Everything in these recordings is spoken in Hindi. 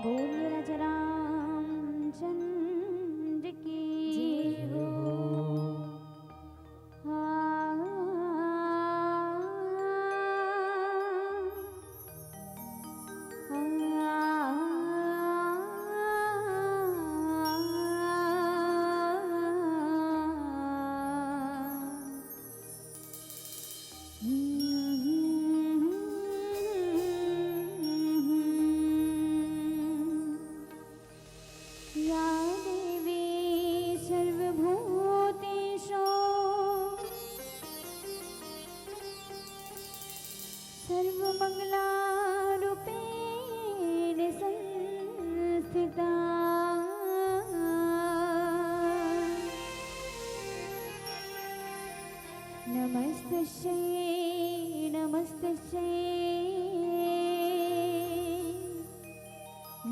बोलिए राजा रामचंद्र की जय हो। या देवी सर्वभूतेषु सर्वमंगलारूपेण संस्थिता नमस्तस्यै नमस्तस्यै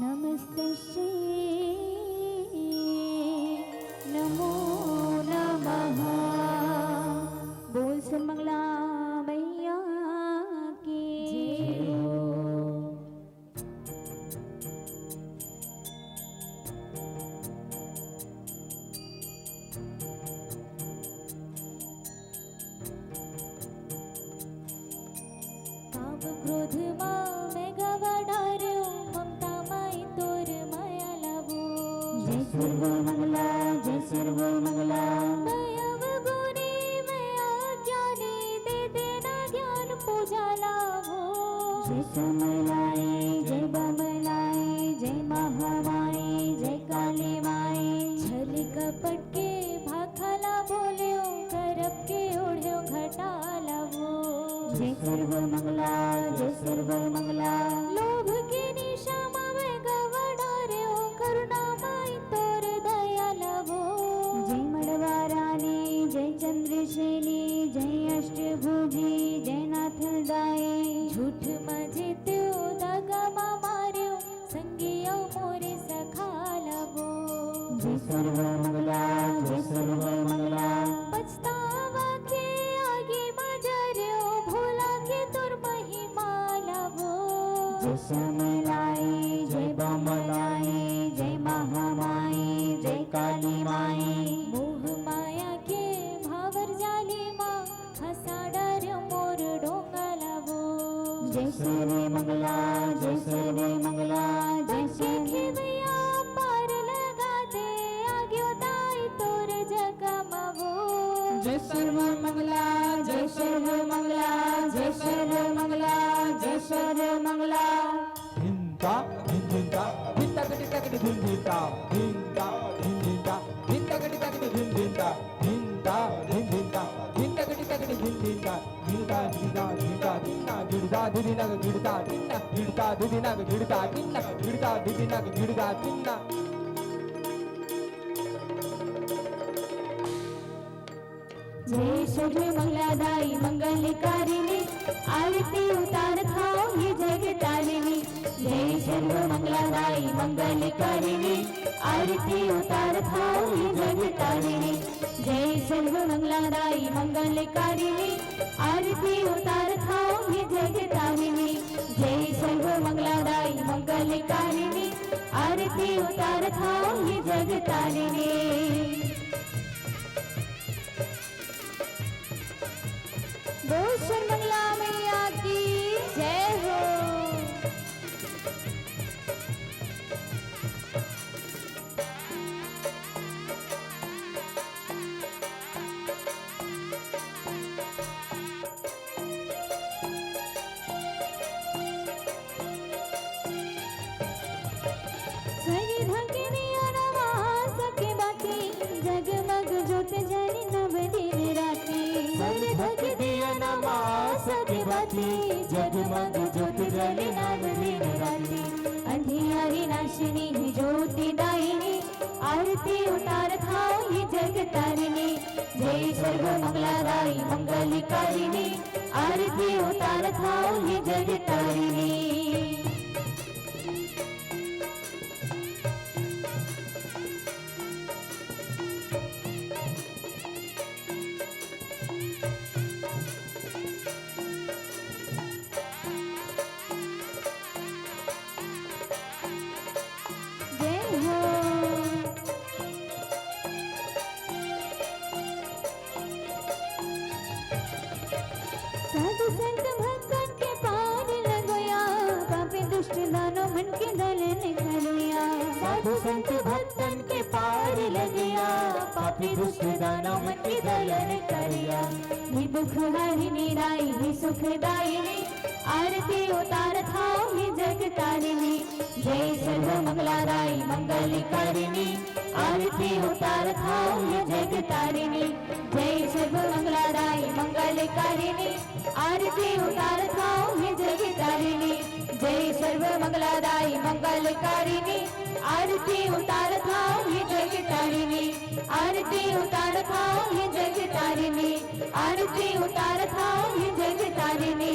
नमस्तस्यै नमो नमः। बोल सुमंगला मैया की जय हो। पाप क्रोध में गवडार्यो ममता माई तोर माया लावो। जय सर्वमंगला जय सर्वमंगला। मैं अवगुणी मैं अज्ञानी दे देना ज्ञान पूजा लावो। जय समलाई जय बमलाई जय महामाई जय काली माई। छली कपट के भाखला बोल्यो करप के ओढ़्यो घटा लावो। जय सर्वमंगला जय सर्वमंगला। लोभ के निशा में गवडार्यो करुणा माई तोर दया लावो। जय मड़वा रानी जय चंद्रसेनी जय अष्टभुजी जय नाथदाई। झूठ में जीत्यो दगा में मार्यो संगियो मोरे सखा लावो। जय सर्वमंगला जय सर्वमंगला। पछतावा के आगे मजर्यो भोला के तोर महिमा लावो। जय समलाई जय बमलाई जय महामाई जय काली माई। मोह माया के भावर जाली माँ हसाडार्यो मोर डोंगा लावो। जय सर्वमंगला जय सर्वमंगला। जय खेवैया पार लगा दे आग्यो दाई तोर जगमावो। जय सर्वमंगला जय सर्वमंगला जय सर्वमंगला जय सर्वमंगला। धिंता धिंता धिंता गടി तगड़ी धिंता धिंता धिंता धिंता गടി तगड़ी धिंता धिंता धिंता धिंता गടി तगड़ी धिंता गिरदा गिरदा गिरदा दिन्ना गिरदा दिदिना गिरदा दिन्ना गिरदा दिदिना गिरदा दिन्ना गिरदा दिदिना गिरदा दिन्ना। जय सर्वमंगलादाई मंगलकारिणी आरती उतार खाओ ये जगतारिणी। जय सर्वमंगलादाई मंगलकारिणी आरती उतार खाओ ये जगतारिणी। जय सर्वमंगलादाई मंगलकारिणी आरती उतार खाओ ये जगतारिणी। जय सर्वमंगलादाई मंगलकारिणी आरती उतार खाओ ये जगतारिणी। बोल सर्वमंगला मैया की जय हो। सही धकिनी अनवास के बाती जगमग जोत जनी नव दिन राती। सही धकिनी अनवास के बाती जगमग जोत जनी नव दिन राती। अंधियारी नाशिनी ज्योति दायिनी आरती उतार खाओ ये जगतारिणी। जय सर्वमंगलादाई मंगलकारिणी आरती उतार खाओ ये जगतारिणी। संत भक्तन के पार लगिया, पापी दुष्ट दानव की दलन करिया। हे दुख हरिणी राई हे सुखदायिनी, आरती उतार थाओ हे जग तारिणी। जय सर्व मंगला राई मंगलकारिणी, आरती उतार थाओ हे जग तारिणी। जय सर्व मंगला राई मंगलकारिणी, आरती उतार थाओ हे जग तारिणी। जय सर्व मंगला राई मंगलकारिणी, आरती उतार थाओ हे जग तारिणी। आरती उतार थाओ हे जग तारिणी, आरती उतार थाओ हे जग तारिणी।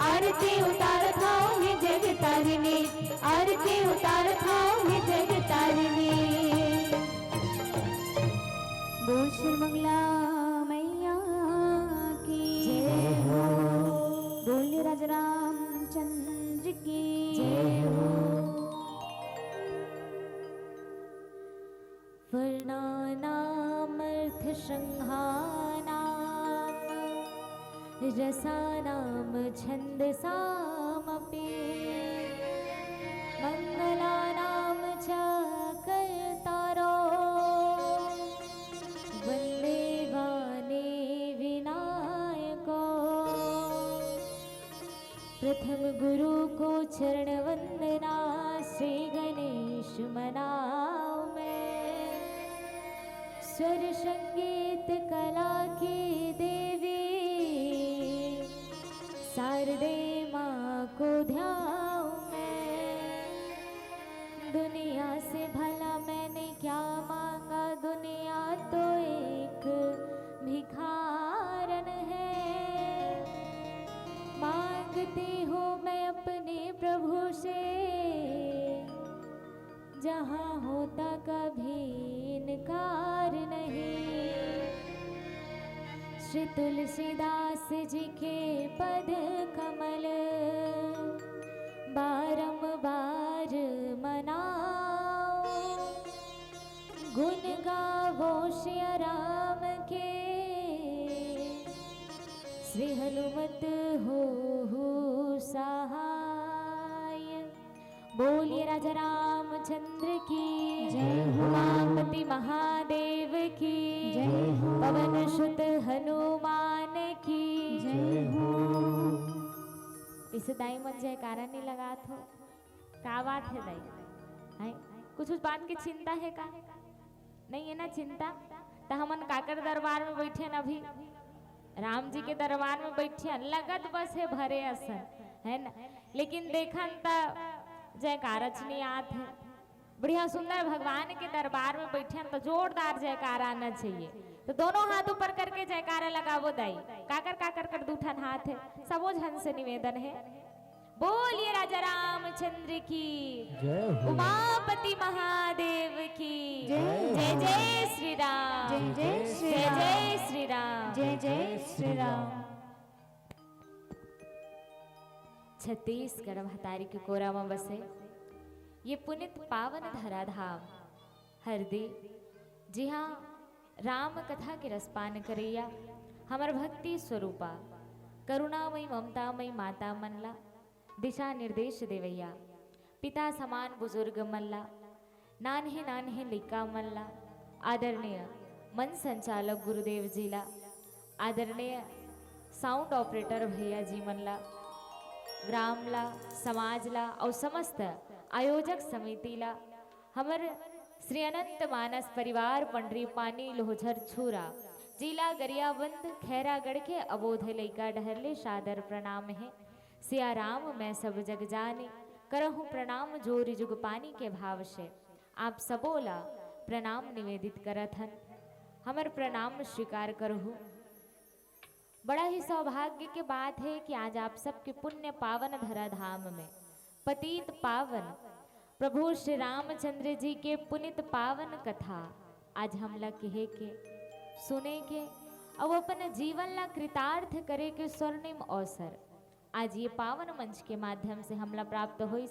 आरती उतार थाओ हे जग तारिणी, आरती उतार थाओ हे जग तारिणी। बोल श्री मंगला मैया की जय हो, बोल राजा रामचंद्र की जय हो। वर्णानामर्थ संहानाम, रसानाम छन्दसामपि, मंगलानाम च कर्तारो, वन्दे गाने विनायको। प्रथम गुरु को चरण वंदना, श्री गणेश मनाओ मैं। स्वर संगीत कला की देवी, शारदे माँ को ध्याऊं मैं। दुनिया से भला मैंने क्या मांगा, दुनिया तो एक भिखारन है। मांगती हूँ मैं अपने प्रभु से, जहाँ होता कभी इनकार नहीं। श्री तुलसीदास जी के पद कमल, बारंबार मनाओ। गुण गावो श्री राम के, श्री हनुमत हो सहाय। बोलिए राजा रामचंद्र की जय हो, उमापति महादेव की जय हो, पवन सुत हनुमान की जय हो। इसे दाई मन जयकारा नहीं लगा थो, क्या बात है दाई? है कुछ उस बात की चिंता है का? नहीं है ना चिंता? तो हमन काकर दरबार में बैठे न, अभी राम जी के दरबार में बैठे, लगत बस है भरे असन है ना। लेकिन देखन त जयकारा नहीं आत है। बढ़िया सुंदर भगवान के दरबार में बैठे तो जोरदार जयकारा आना चाहिए। तो दोनों हाथ ऊपर करके जयकारा लगावो दाई। काकर कर दूठन हाथ है, सबो झन से निवेदन है। बोलिए राजा रामचंद्र की जय हो, उमापति महादेव की जय। जय जय श्री राम, जय जय श्री जय राम, जय श्री राम, जय जय श्री राम। छत्तीसगढ़ महतारी के कोरा में बसे ये पुनित पावन धराधाम हरदी। जी हाँ, राम कथा के रसपान करैया हमर भक्ति स्वरूपा करुणामयी ममतामयी माता मनला दिशा निर्देश देवैया। पिता समान बुजुर्ग मल्ला, नान्हे नान्हे लिका मल्ला, आदरणीय मन संचालक गुरुदेव जीला, आदरणीय साउंड ऑपरेटर भैया जी मनला, ग्रामला, समाजला और समस्त आयोजक समितिला, हमर श्री अनंत मानस परिवार पंडरी पानी लोहझर छूरा जिला गरियाबंद खैरागढ़ के अबोध लैका डहरले सादर प्रणाम है। सिया राम मैं सब जग जाने, करहूँ प्रणाम जोर जुग पानी के भाव से। आप सबोला प्रणाम निवेदित करत हन, हमर प्रणाम स्वीकार करहूँ। बड़ा ही सौभाग्य की बात है कि आज आप सबके पुण्य पावन धराधाम में पतित पावन प्रभु श्री रामचंद्र जी के पुनित पावन कथा आज हम ला कहे के सुने के और अपन जीवन ला कृतार्थ करे के स्वर्णिम अवसर आज ये पावन मंच के माध्यम से हमला प्राप्त हुई।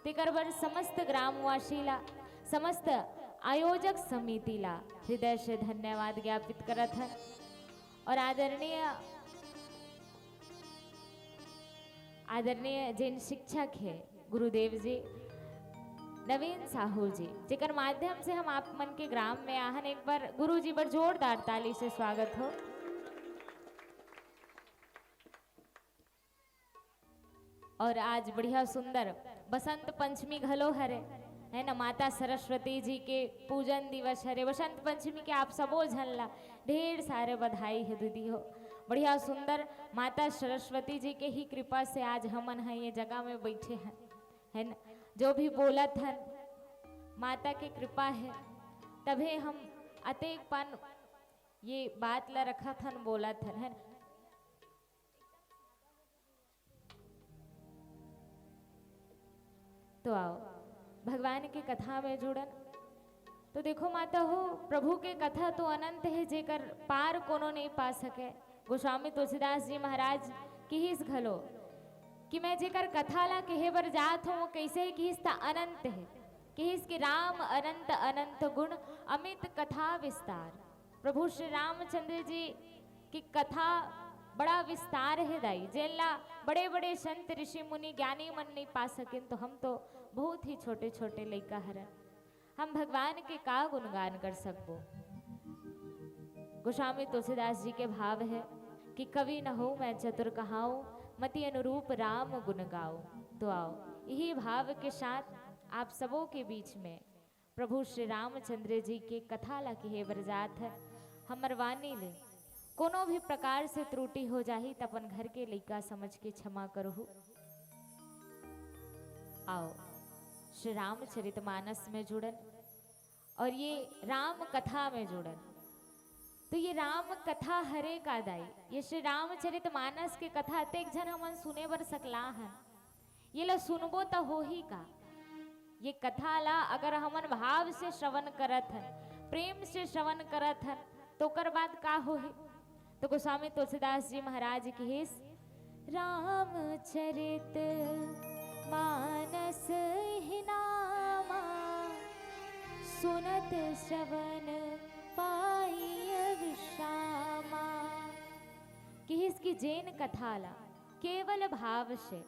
तेकर बर समस्त ग्रामवासी ला, समस्त आयोजक समिति ला हृदय से धन्यवाद ज्ञापित करत है। और आदरणीय जिन शिक्षक है गुरुदेव जी, नवीन साहू जी, जेकर माध्यम से हम आप मन के ग्राम में आहन। एक बार गुरु जी पर जोरदार ताली से स्वागत हो। और आज बढ़िया सुंदर बसंत पंचमी घलो हरे है ना, माता सरस्वती जी के पूजन दिवस हरे। बसंत पंचमी के आप सबो झन ला ढेर सारे बधाई है दीदी हो। बढ़िया सुंदर माता सरस्वती जी के ही कृपा से आज हमन है ये जगह में बैठे हैं, है ना। जो भी बोलत हन माता की कृपा है, तभी हम अतेक पन ये बात ला रखा थन बोलत हन, है ना। तो आओ भगवान की कथा में जुड़न। तो देखो माता हो, प्रभु के कथा तो अनंत है, जेकर पार कोनो नहीं पा सके। गोस्वामी तुलसीदास जी महाराज की हिस घलो कि मैं जेकर कथा ला कहे बर जात हूँ, कैसे कि हिस्ता अनंत है, कि हिस की राम अनंत अनंत गुण अमित कथा विस्तार। प्रभु श्री रामचंद्र जी की कथा बड़ा विस्तार है दाई, जेला बड़े बड़े संत ऋषि मुनि ज्ञानी मन नहीं पा सके। तो हम तो बहुत ही छोटे छोटे लइका हरन, हम भगवान के का गुणगान कर सकबो। गोस्वामी तुलसीदास जी के भाव है कि कवि न हो मैं चतुर कहाऊं, मति अनुरूप राम गुण गाओ। तो आओ यही भाव के साथ आप सबों के बीच में प्रभु श्री रामचंद्र जी के कथा ला कहे बरजात है। हमर वाणी ले कोनो भी प्रकार से त्रुटि हो जाही त अपन घर के लइका समझ के क्षमा करहु। आओ श्री रामचरितमानस में जुड़न और ये राम कथा में जुड़न। तो ये राम कथा हरे का दाई, ये श्री रामचरितमानस के कथा अतेक जन हमन सुने बर सकला हन। ये ला सुनबो तो हो ही का, ये कथा ला अगर हमन भाव से श्रवण करत हन, प्रेम से श्रवण करत हन, तो कर बाद का होही। तो गोस्वामी तुलसीदास जी महाराज की हिस रामचरित मानस ही नामा, सुनत श्रवण पाई विश्रामा। कि इसकी जैन कथा ला केवल भाव से,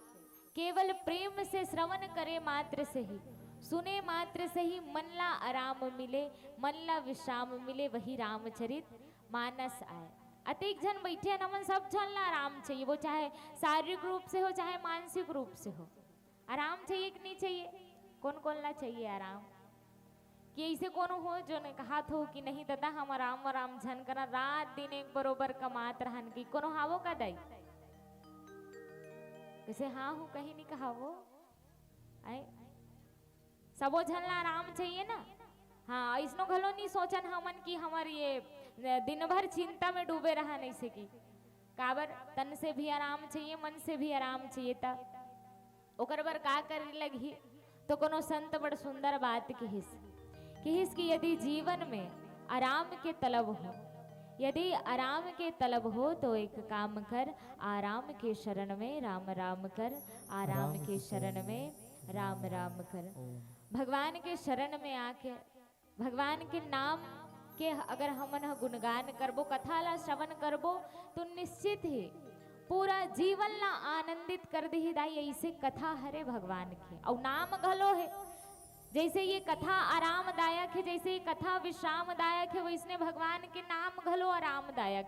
केवल प्रेम से श्रवण करे मात्र से ही, सुने मात्र से ही मन ला आराम मिले, मन ला विश्राम मिले, वही रामचरित मानस आए। अतेक जन बैठे हैं, नमन सब जन ला आराम चाहिए, वो चाहे शारीरिक रूप से हो चाहे मानसिक रूप से हो। आराम चाहिए कि नहीं चाहिए? कौन कौन ला चाहिए आराम? कि ऐसे कोनो हो जो ने कहा हो कि नहीं दादा हम आराम आराम झन करा, रात दिन एक बरोबर कमात रहन की कोनो हावो का दाई? कैसे हाँ हो कहीं नहीं कहा वो आए, सबो झन ला आराम चाहिए ना। हाँ इसनो घलो नहीं सोचन हमन की हमार ये दिन भर चिंता में डूबे रहा नहीं से की काबर, तन से भी आराम चाहिए, मन से भी आराम चाहिए। ता ओकर बर का करे लगी? तो कोनो संत बड़ सुंदर बात किहिस कि यदि जीवन में आराम के तलब हो, यदि आराम के तलब हो तो एक काम कर, आराम के शरण में राम राम कर, आराम के शरण में राम राम कर। भगवान के शरण में आके भगवान के नाम के अगर हमन गुणगान करबो, कथा ला श्रवण करबो, तो निश्चित ही पूरा जीवन ला आनंदित कर दे दाई। ऐसे कथा हरे भगवान के और नाम घलो है। जैसे ये कथा आरामदायक है, जैसे ये कथा विश्रामदायक है, वैसने भगवान के नाम घलो आरामदायक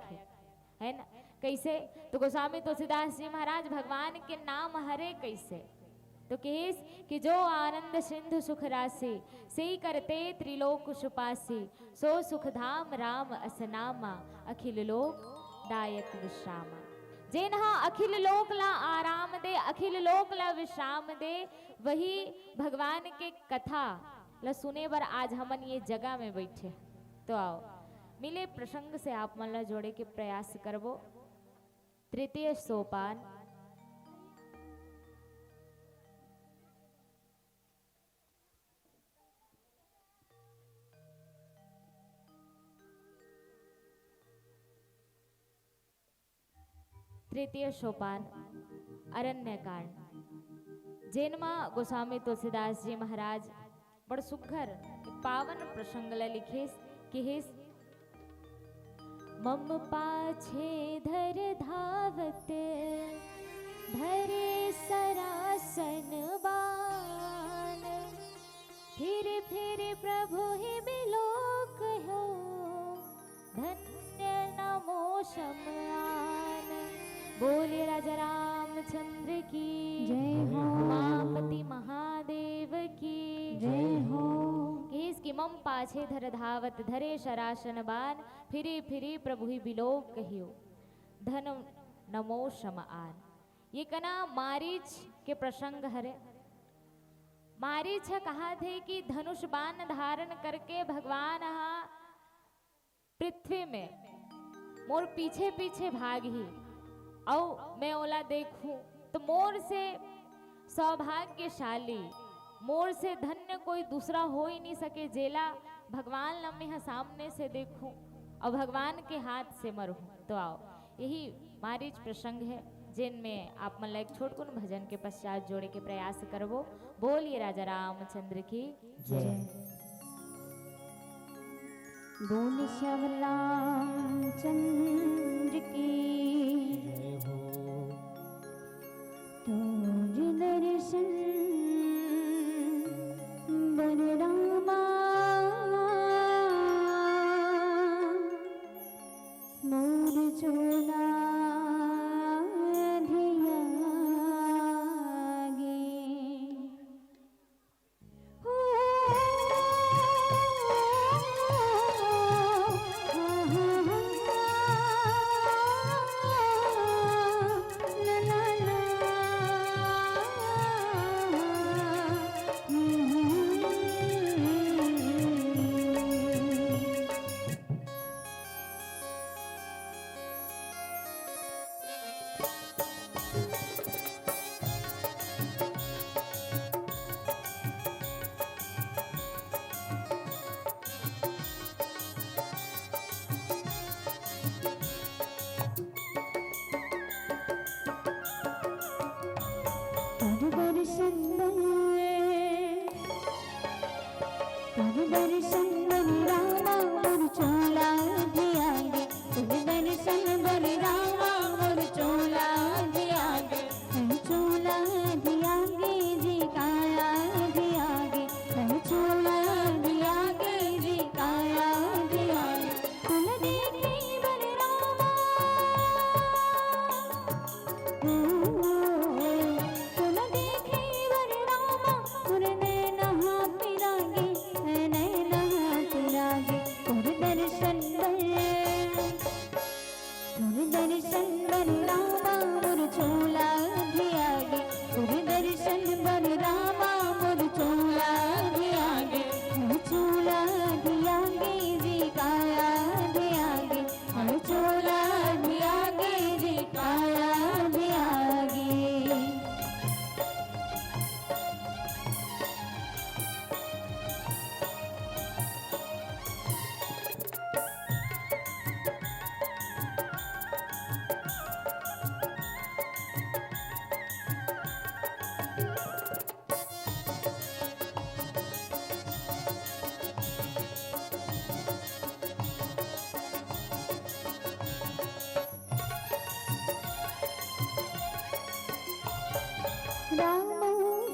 है ना। कैसे? तो गोस्वामी तुलसीदास जी महाराज भगवान के नाम हरे कैसे? तो केस कि जो आनंद सिंधु सुख राशि, से करते त्रिलोक सुपासी, सो सुखधाम राम असनामा, अखिल लोक दायक विश्रामा। जेनहा अखिल लोक ला आराम दे, अखिल लोक ला विश्राम दे, वही भगवान के कथा ला सुने बर आज हमन ये जगह में बैठे। तो आओ मिले प्रसंग से आप मन ला जोड़े के प्रयास करबो। तृतीय सोपान। तृतीय सोपान अरण्य कांड, जेनमा गोस्वामी तुलसीदास जी महाराज बड़ सुघर पावन प्रसंग ला लिखिस किहिस। मम पाछे धर धावत, धरे सरासन बान, फिर प्रभु ही बिलोक हो, धन्य नमो शमयान। बोले राजा रामचंद्र की जय हो। उमापति महादेव की जय हो। केस मम पाछे धर धावत, धरे शरासन बान। फिरी प्रभु ही बिलोक कहियो, धन नमो शमआन। ये कना मारीच के प्रसंग हरे। मारीच कहा थे कि धनुष बाण धारण करके भगवान पृथ्वी में मोर पीछे पीछे भागी, औ मैं ओला देखूं तो मोर से सौभाग्यशाली, मोर से धन्य कोई दूसरा हो ही नहीं सके। जेला भगवान लम्हे सामने से देखूं और भगवान के हाथ से मरूं। तो आओ यही मारीच प्रसंग है, जिनमें आप मन एक छोटकुन भजन के पश्चात जोड़े के प्रयास करबो। बोलिए राजा रामचंद्र की जय। बोल श्याम रामचंद्र की तुझ दर्शन बलरामा, मोर चोला दर्शन बलरामा मोर चोला धियागे, तुझ दर्शन बलरामा मोर चोला धियागे, चोला धियागे जी काया धियागे, चोला धियागे जी काया धियागे। तुल देखे बलरामा, तुल देखे बलरामा, तुर नैना पिरागे, नैना पिरागे। तुर दर्शन बलरामा मोर चोला धियागे, तुर दर्शन बलरामा मोर चोला धियागे, चोला धियागे जी काया धियागे, चोला धियागे जी काया धियागे। राम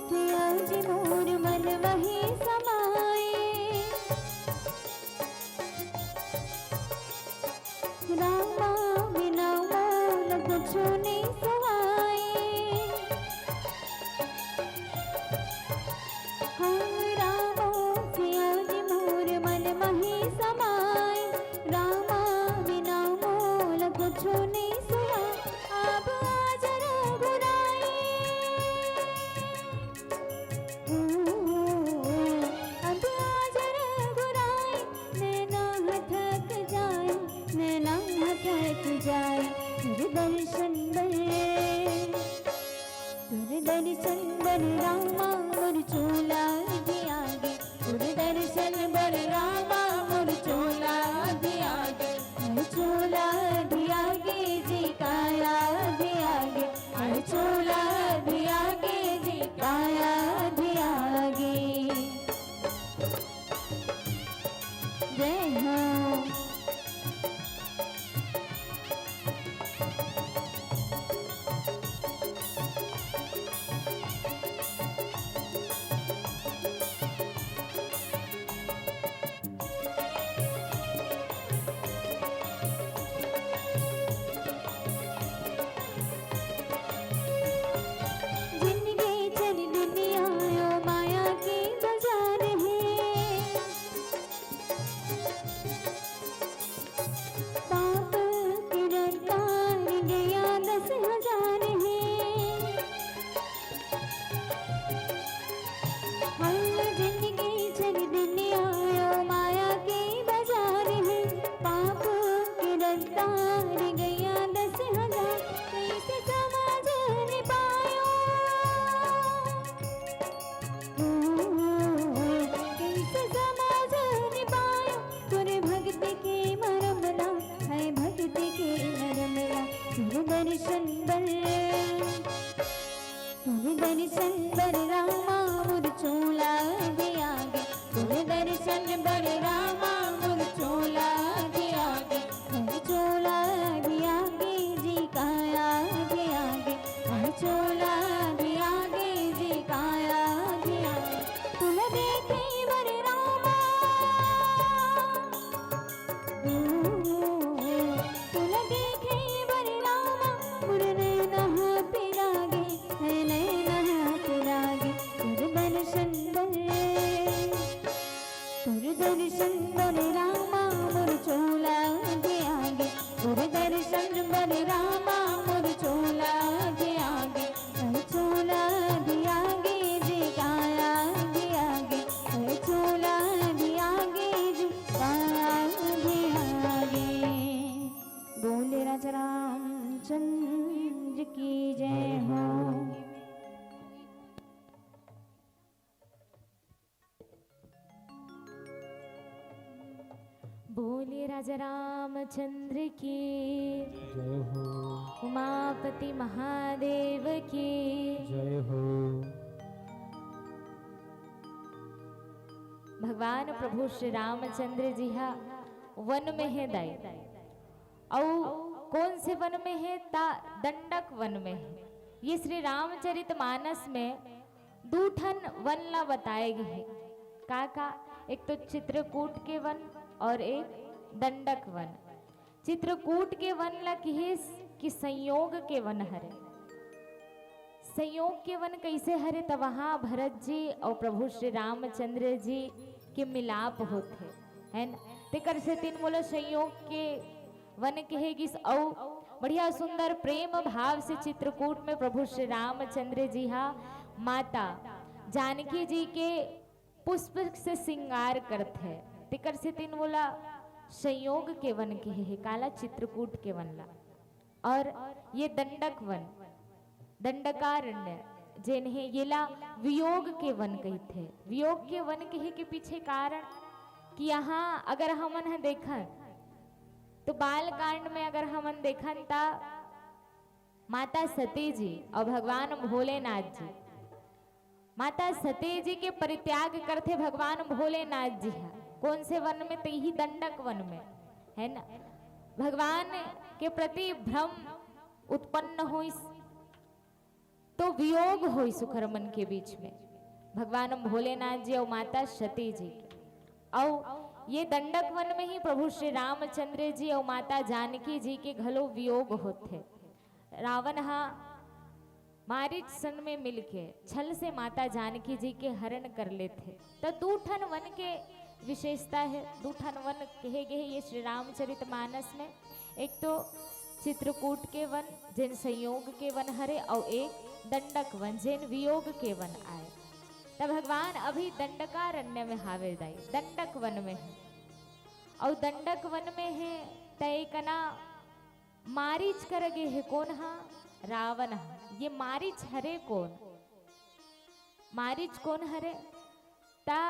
सिया जी मोर मन वही समाए, रामा बिना मोल कुछ नहीं सहाए। हाँ राम सिया जी मोर मन वही समाए, रामा बिना मोल कुछ नहीं सहाए। अब आज रघुराई, अब आज रघुराई, नैना थक जाए, नैना थक जाए। तुर दर्शन बलरामा मोर चोला धियागे, तुर दर्शन बलरामा मोर चोला धियागे, चोला धियागे जी काया धियागे, चोला धियागे जी काया धियागे। जय हो। बोले राजा रामचंद्र की, जय हो, उमापति महादेव की। जय हो। भगवान प्रभु श्री रामचंद्र जी हा वन में है दाई, और कौन से वन में है? दंडक वन में है। ये श्री रामचरितमानस में दूठन वन ला बताए गए हैं। का एक तो चित्रकूट के वन और एक दंडक वन। चित्रकूट के वन ला किहिस कि संयोग के वन हरे। संयोग के वन कैसे हरे? तब वहां भरत जी और प्रभु श्री रामचंद्र जी के मिलाप होते है न। तेकर से तीन बोलो संयोग के वन कहेगी। और बढ़िया सुंदर प्रेम भाव से चित्रकूट में प्रभु श्री रामचंद्र जी हा माता जानकी जी के पुष्प से श्रृंगार करते। तेकर से तीन बोला संयोग के वन के है काला चित्रकूट के वन ला। और ये दंडक वन दंडकारण्य जिन्हें ये ला वियोग के वन कहते। वियोग के वन कहे के पीछे कारण कि यहाँ अगर हमन देखा तो बाल कांड में अगर हमन देखन ता माता सती जी और भगवान भोलेनाथ जी, माता सती जी के परित्याग करते भगवान भोलेनाथ जी है। कौन से वन में? तो यही दंडक वन में है ना। भगवान के प्रति भ्रम उत्पन्न हुई तो वियोग हुई सुखर मन के बीच में भगवान भोलेनाथ जी और माता सती जी के। और ये दंडक वन में ही प्रभु श्री रामचंद्र जी और माता जानकी जी के घलो वियोग होते। रावण हा मारीच सन में मिलके छल से माता जानकी जी के हरण कर लेते। तो दूठन वन के विशेषता है। दूठन वन कहे गए ये श्री रामचरितमानस में। एक तो चित्रकूट के वन जिन संयोग के वन हरे, और एक दंडक वन जिन वियोग के वन आए। तब भगवान अभी दंडकारण्य में हावे दाई दंडक वन में है। और दंडक वन में है तय कना मारीच कर गे है। कौन हा? रावण हा। ये मारीच हरे कौन? मारीच कौन हरे? ता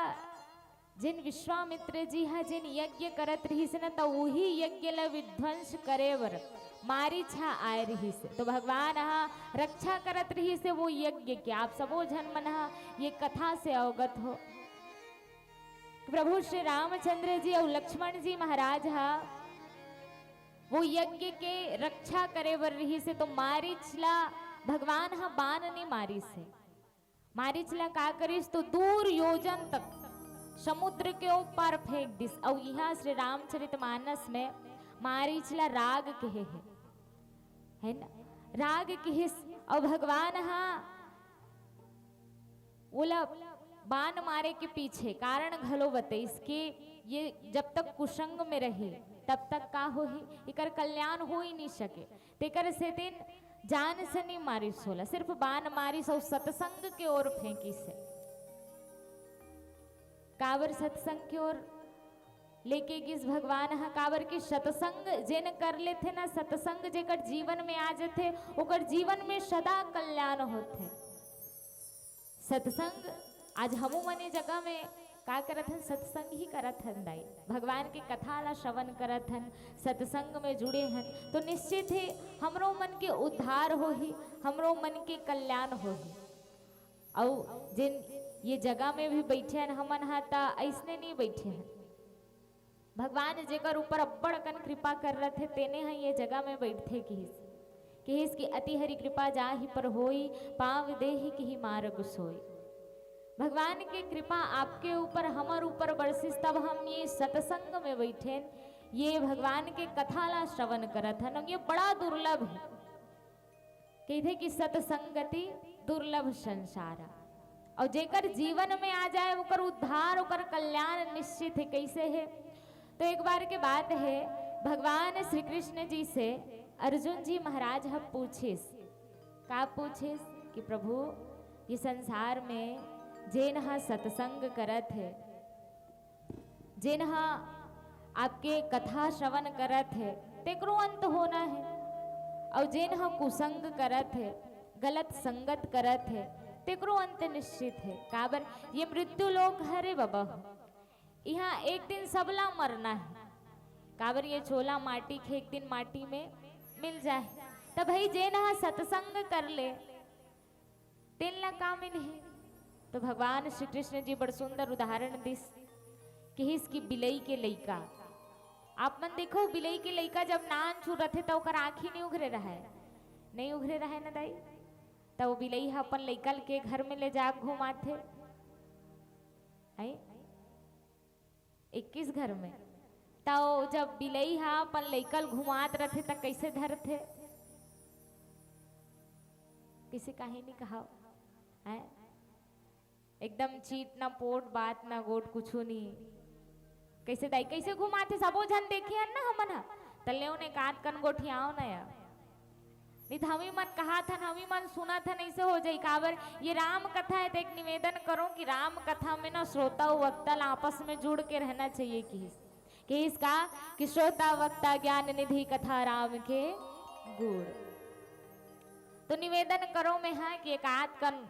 जिन विश्वामित्र जी हा जिन यज्ञ करत रही से न, तो वही यज्ञ ला विध्वंस करे बर मारीच हा आए रही से। तो भगवान हा रक्षा करत रही से वो यज्ञ के। आप सबो जन मन हा ये कथा से अवगत हो। प्रभु श्री रामचंद्र जी और लक्ष्मण जी महाराज हा वो यज्ञ के रक्षा करे बर रही से। तो मारीच ला भगवान हा बाण नहीं मारी से। मारीच ला का करिस तो दूर योजन तक समुद्र के ऊपर फेंक दिस। और यहाँ श्री रामचरितमानस में मारीच ला राग कहे है ना, राग कहे। और भगवान हा बोला बाण मारे के पीछे कारण घलो बतेइस कि ये जब तक कुसंग में रहे तब तक का हो ही इकर कल्याण हो ही नहीं सके। तेकर से दिन जान से नहीं मारी सोला, सिर्फ बाण मारी सो सत्संग के ओर फेंकी से। काबर सत्संग की ओर लेके किस भगवान हा काबर के सत्संग जिन कर लेते ना, सत्संग जेकर जीवन में आ जाते ओकर जीवन में सदा कल्याण होते। सत्संग आज हमू मने जगह में का करत हन? सत्संग ही करत हन दाई। भगवान के कथा ला श्रवण करत हन, सत्संग में जुड़े हन, तो निश्चित है हमरो मन के उद्धार हो ही, हमरो मन के कल्याण हो ही। और जिन ये जगह में भी बैठे हन हमन हा ता ऐसने नहीं बैठे हन। भगवान जेकर ऊपर अब्बड़ कन कृपा कर रहे थे तेने हा ये जगह में बैठते किहिस की अति हरि कृपा जाहि पर होई, पाव देहि की मार्ग सोई। भगवान की कृपा आपके ऊपर हमार ऊपर बरसिस तब हम ये सत्संग में बैठे, ये भगवान के कथा ला श्रवण करत हन। ये बड़ा दुर्लभ है, कहते कि सत्संगति दुर्लभ संसार। और जेकर जीवन में आ जाए ओकर उद्धार ओकर कल्याण निश्चित है। कैसे है? तो एक बार के बात है, भगवान श्री कृष्ण जी से अर्जुन जी महाराज हम पूछिस, का पूछिस कि प्रभु ये संसार में जेन हा सत्संग करत है, जेन हा आपके कथा श्रवण करत है, तेकरो अंत होना है। और जेन हा कुसंग करत है, गलत संगत करत है, तेकरो अंत निश्चित है। काबर ये मृत्यु लोक हरे बाबा, यहाँ एक दिन सबला मरना है। काबर ये छोला माटी के एक दिन माटी में मिल जाए। तब भाई जे ना सत्संग कर ले तेल ला काम नहीं। तो भगवान श्री कृष्ण जी बड़ सुंदर उदाहरण दिस कि इसकी बिलई के लइका। आप मन देखो बिलई के लइका जब नान छू रहे तो ओकर आँखी नहीं उघरे रहा है, नहीं उघरे रहा है ना दाई। तो वो बिलई हा अपन लइका के घर में ले जा घुमाथे 21 घर में। तो जब बिलई हा अपन लइकल घुमात रथे तो कैसे धरथे, किसी कहानी कहा है एकदम चीट ना पोट बात ना गोट कुछ नहीं। कैसे दाई कैसे घुमाते सबो जन देखे हन ना हमन तले ने काट कन गोठियाओ ना यार नहीं तो हमी मन कहा था हमी मन सुना था नहीं से हो जाए। काबर ये राम कथा है तो एक निवेदन करो कि राम कथा में ना श्रोता और वक्ता आपस में जुड़ के रहना चाहिए। कि इसका कि श्रोता वक्ता ज्ञान निधि कथा राम के गुड़। तो निवेदन करो में है कि एक आध कन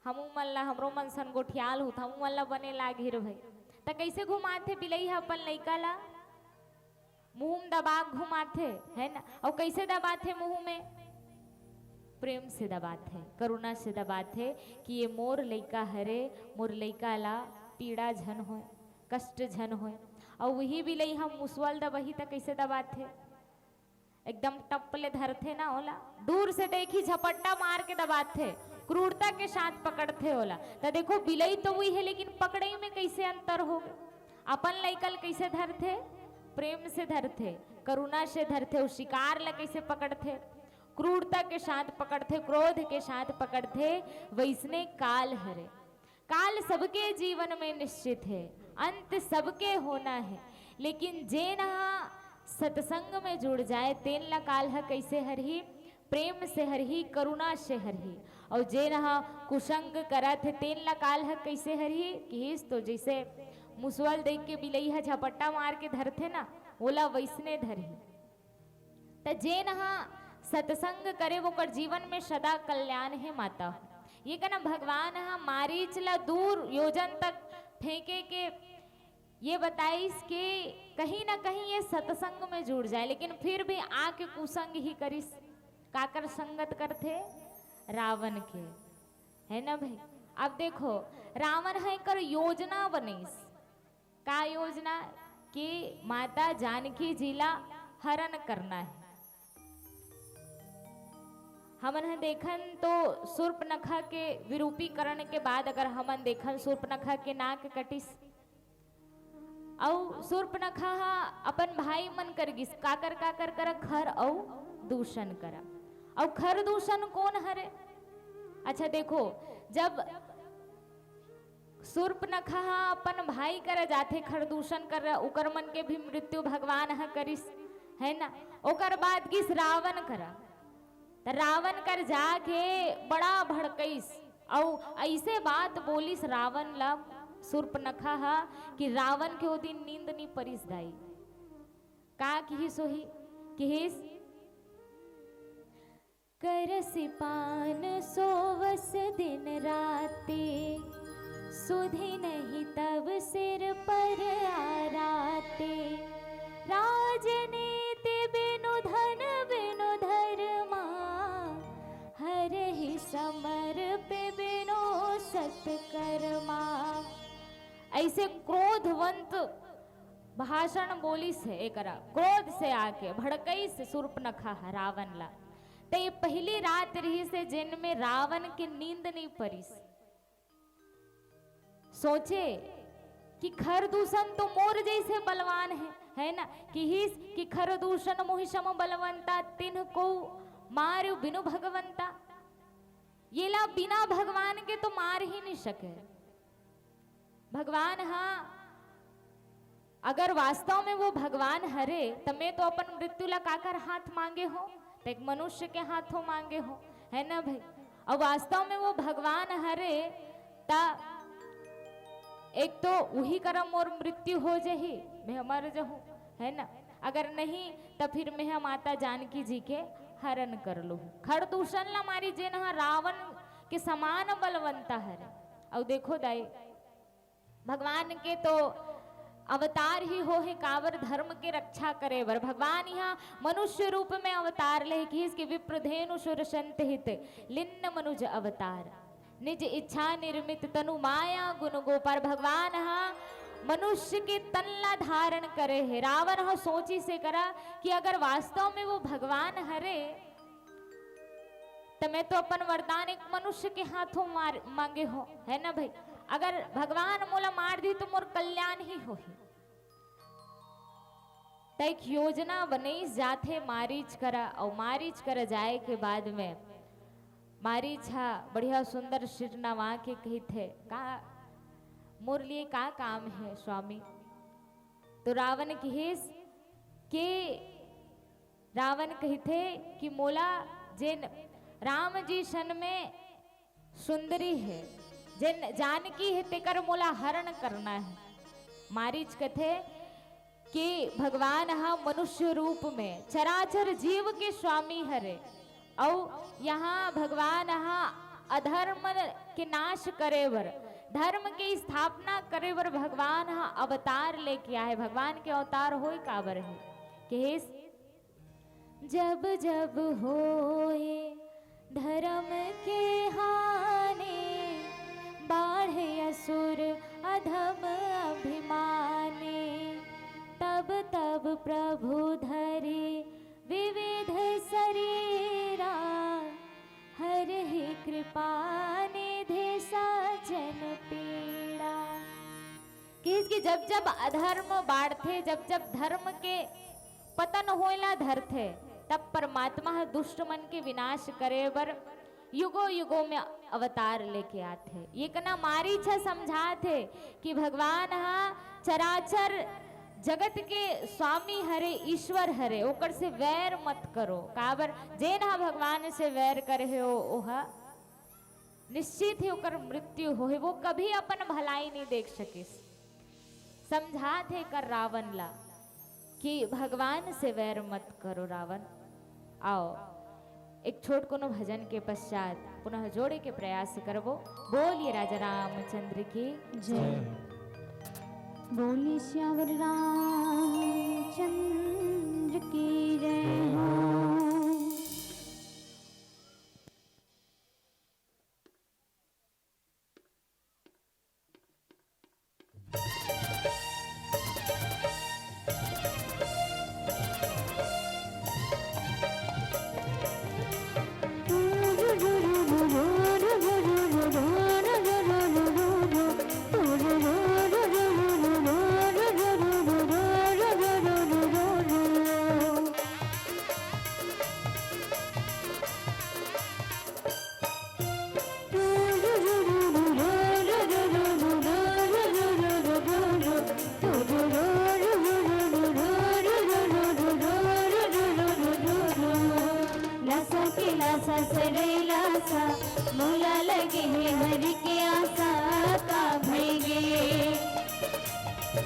हमू मन ला हमरो मन सन गोठियाल होता हमू मन ला बने लागिर भाई। तो कैसे घुमाथे बिलई है अपन लइका ला मुंह दबा घुमाथे है ना। और कैसे दबाथे मुंह में, प्रेम से दबाथे करुणा से दबाथे कि ये मोर लइका हरे मोर लइका ला पीड़ा झन होए कष्ट झन होए। और वही बिलई हम मुसवल दबही तो कैसे दबाथे एकदम टप्पले धरथे ना होला, दूर से देखी झपट्टा मार के दबाथे क्रूरता के साथ पकड़ते होला। तो देखो बिलई तो वही है लेकिन पकड़ई में कैसे अंतर हो गए। अपन लइकल कैसे धरते, प्रेम से धरते करुणा से धरते। उस शिकार ला कैसे पकड़ते, क्रूरता के साथ पकड़ते क्रोध के साथ पकड़ते। वैसने काल हरे, काल सबके जीवन में निश्चित है, अंत सबके होना है। लेकिन जे ना सत्संग में जुड़ जाए तेन ला काल है कैसे हरही, प्रेम से हरही करुणा से हरही। और जे ना कुसंग करत है तेन ला काल है कैसे हरही कि तो जैसे मुसवल देख के बिलई है झपट्टा मार के धरते ना ओला वैसने धरही। तो जे ना सत्संग करे वो कर जीवन में सदा कल्याण है माता। ये कहना भगवान हा मारीच ला दूर योजन तक फेंके के ये बताइस कि कहीं ना कहीं ये सत्संग में जुड़ जाए। लेकिन फिर भी आके कुसंग ही करिस, काकर संगत करते रावण के है ना भाई। अब देखो रावण है कर योजना बनीस, का योजना कि माता जानकी जिला हरण करना है। हमन देखन तो शूर्पणखा के विरूपीकरण के बाद अगर हमन देखन शूर्पणखा के नाक कटिस और शूर्पणखा अपन भाई मन कर गिस काकर कर खर और दूषण करा। और खर दूषण कौन हरे, अच्छा देखो जब शूर्पणखा अपन भाई कर जाते खर दूषण कर उकर मन के भी मृत्यु भगवान हा करिस है ना। ओकर बाद गिस रावण करा तो रावण कर जाके बड़ा भड़कईस और ऐसे बात बोलिस रावण ला शूर्पणखा हा कि रावण के वो दिन नींद नहीं परिस दाई। का की सोही किहिस करसि पान सोवस दिन राते सुधि नहीं तब सिर पर आराते। राजनीति बिनु धन बिनु धर्मा हर ही समर पे बिनु सत्कर्मा। ऐसे क्रोधवंत भाषण बोली से एकरा क्रोध से आके भड़कई से शूर्पणखा रावण ला। तो ये पहली रात रही से जिन में रावण की नींद नहीं परिस। सोचे कि खरदूषण तो मोर जैसे बलवान है ना कि खरदूषण मोहिशम बलवंता तिन्ह को मार बिनु भगवंता। ये ला बिना भगवान के तो मार ही नहीं सके। भगवान हाँ अगर वास्तव में वो भगवान हरे तमे तो अपन मृत्यु ला काकर हाथ मांगे हो, तो एक मनुष्य के हाथों मांगे हो है ना भाई। और वास्तव में वो भगवान हरे ता एक तो वही कर्म और मृत्यु हो जही मैं मर जाऊं है ना। अगर नहीं तो फिर मैं माता जानकी जी के हरण कर लू। खरदूषण ला मारी जे ना रावण के समान बलवंता हरे। और देखो दाई भगवान के तो अवतार ही हो है कावर धर्म के रक्षा करे बर। भगवान यहाँ मनुष्य रूप में अवतार ले कि इसके विप्रधेनु सुर संत हित लिन्न मनुज अवतार निज इच्छा निर्मित तनु माया गुण गोपार। भगवान यहाँ मनुष्य के तनला धारण करे है। रावण हा सोची से करा कि अगर वास्तव में वो भगवान हरे तो मैं तो अपन वरदान एक मनुष्य के हाथों मांगे हो, है ना भाई। अगर भगवान मोला मार दी तो मोर कल्याण ही हो ही। तो एक योजना बनी जाथे मारीच करा और मारीच कर जाए के बाद में मारीच हा बढ़िया सुंदर शिर नवा के कही थे का मोर लिए का काम है स्वामी। तो रावण कहिस कि रावण कही थे कि मोला जिन राम जी सन में सुंदरी है जिन जानकी है तेकर मोला हरण करना है। मारीच कथे कि भगवान हा मनुष्य रूप में चराचर जीव के स्वामी हरे और यहाँ भगवान हा अधर्म के नाश करे बर धर्म की स्थापना करे बर भगवान हा अवतार लेके आए। भगवान के अवतार होई काबर है कि जब जब होए धर्म के हानि बाढ़े असुर अधम अभिमानी तब तब प्रभु धरे विविध शरीरा हर ही कृपा निधि सजन पीड़ा। कि इसकी जब जब अधर्म बाढ़ते जब जब धर्म के पतन होइला धरते तब परमात्मा दुष्ट मन के विनाश करे बर युगों युगों में अवतार लेके आते। ये कना मारीच समझाते कि भगवान हा चराचर जगत के स्वामी हरे ईश्वर हरे ओकर से वैर मत करो। काबर जेन हा भगवान से वैर करे हो ओहा निश्चित ही ओकर मृत्यु हो। वो कभी अपन भलाई नहीं देख सके। समझाते कर रावण ला कि भगवान से वैर मत करो रावण। आओ एक छोट कोनो भजन के पश्चात पुनः जोड़े के प्रयास करबो। बोलिए राजा रामचंद्र की जय। बोलिए श्यावर रामचंद्र की जय हो। मोला लगे हरि के आशा का भैगे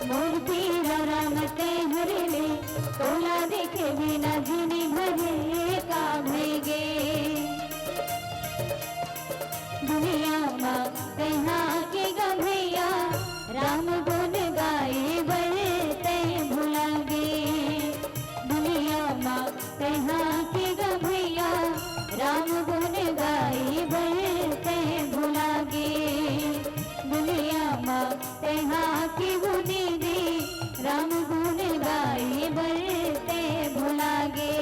मूर्ति राम ते हरे ले तोला देखे बिना जिनी भरे का भैगे दुनिया माँ कहा के गभैया राम गुण गाए बरते भुला गे। दुनिया माँ कहा के गभैया राम गुण गाए बरते भुला गे। दुनिया माँ तेहा की गुनी दी राम गुण गाए बरते भुला गे।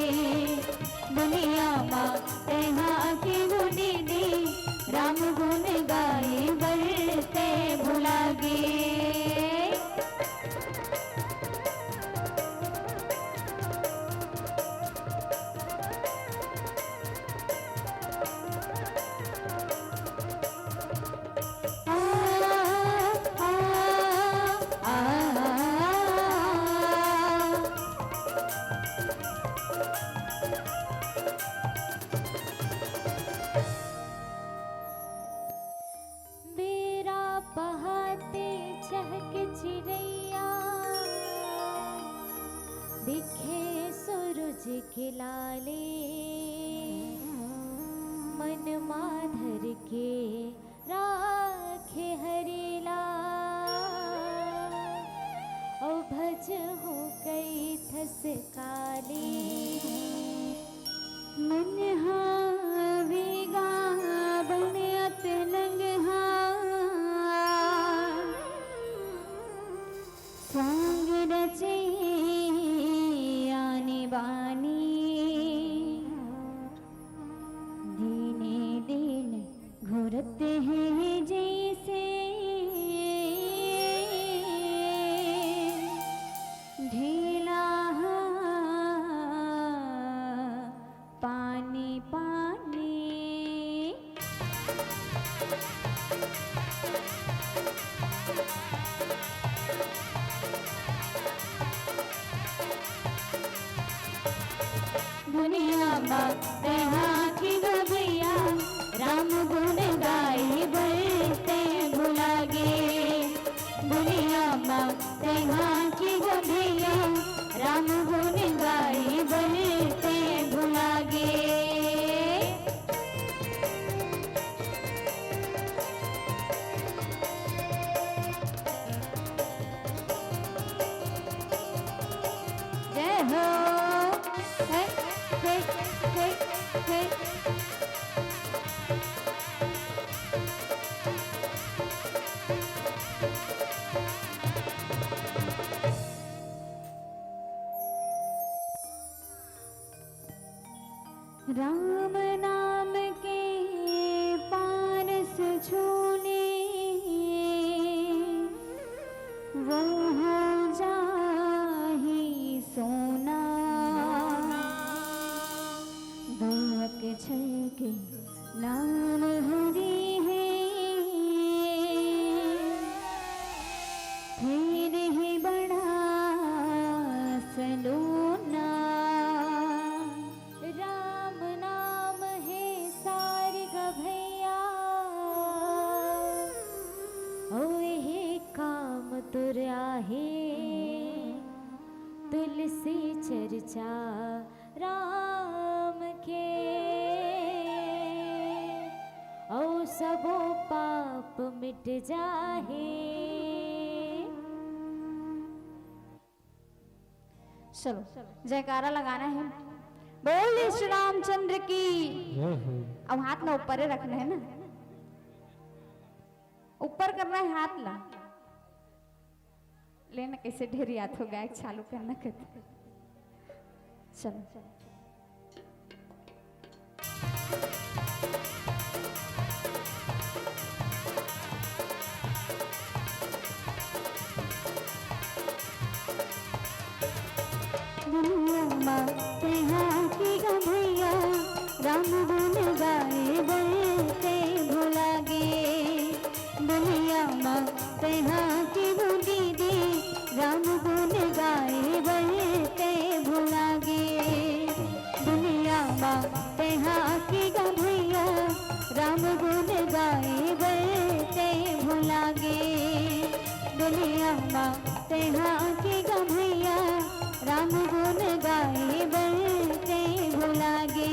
दुनिया माँ तेहा की गुनी दी राम गुण गाए बरते भुला गे। बहाते चहक चिड़ैया दिखे सूरज के लाले मन माधर के राखे हरिला। ओ दुनिया माते की गभैया राम गुण गाई बलते भुला गे दुनिया माते की गभैया राम गुण गाई बलते भुला गे जय हो हे हे हे हे राम नाम के पारस छूने वो हो जाही सोना दुख के नाम हरि है फिर ही बड़ा सलोना राम नाम है सारी गभैया ओहे काम तुरा है तुलसी चर्चा राम के ओ सबो पाप मिट जाहे चलो जयकारा लगाना है बोल श्री रामचंद्र की जय हो। अब हाथ ना ऊपर ही रखना है ना ऊपर करना है हाथ ला लेना कैसे ढेर याद हो गया चालू करना कहते चलो दुनिया माते की गभैया राम गुण गाए बलते भुला गे दुनिया माते की बूढ़ी दी राम गुण गाए बलते भुला गे दुनिया माते की गभैया राम गुण गाए बलते भुला गे दुनिया माते की गभैया राम गुण गाए बलते भुला गे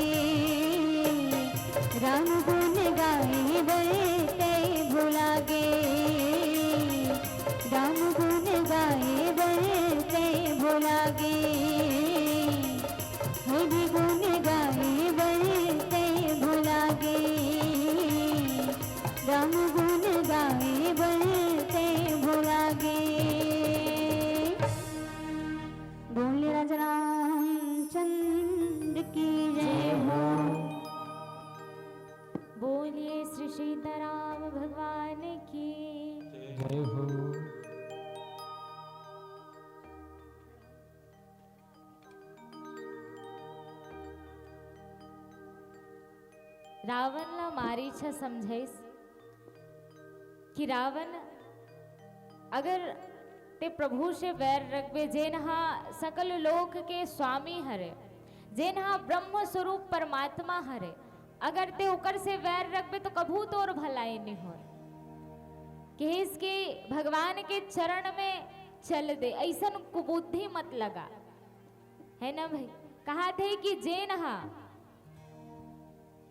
राम गुण गाए बलते भुला गे राम गुण गाए बलते भुला गे हरि गुण गाए बलते भुला गे राम गुण गाए बलते भुला गे बोले राजा रामचंद्र की जय हो बोलिए श्री सीताराम भगवान की जय हो। रावण ला मारी छ समझाइस कि रावण अगर ते प्रभु से वैर रखबे जेनहा सकल लोक के स्वामी हरे जेनहा ब्रह्म स्वरूप परमात्मा हरे अगर ते ओकर से वैर रखबे तो कभू तोर भलाई नहीं हो कि इसके भगवान के चरण में चल दे ऐसन कुबुद्धि मत लगा है ना भाई कहा थे कि जेनहा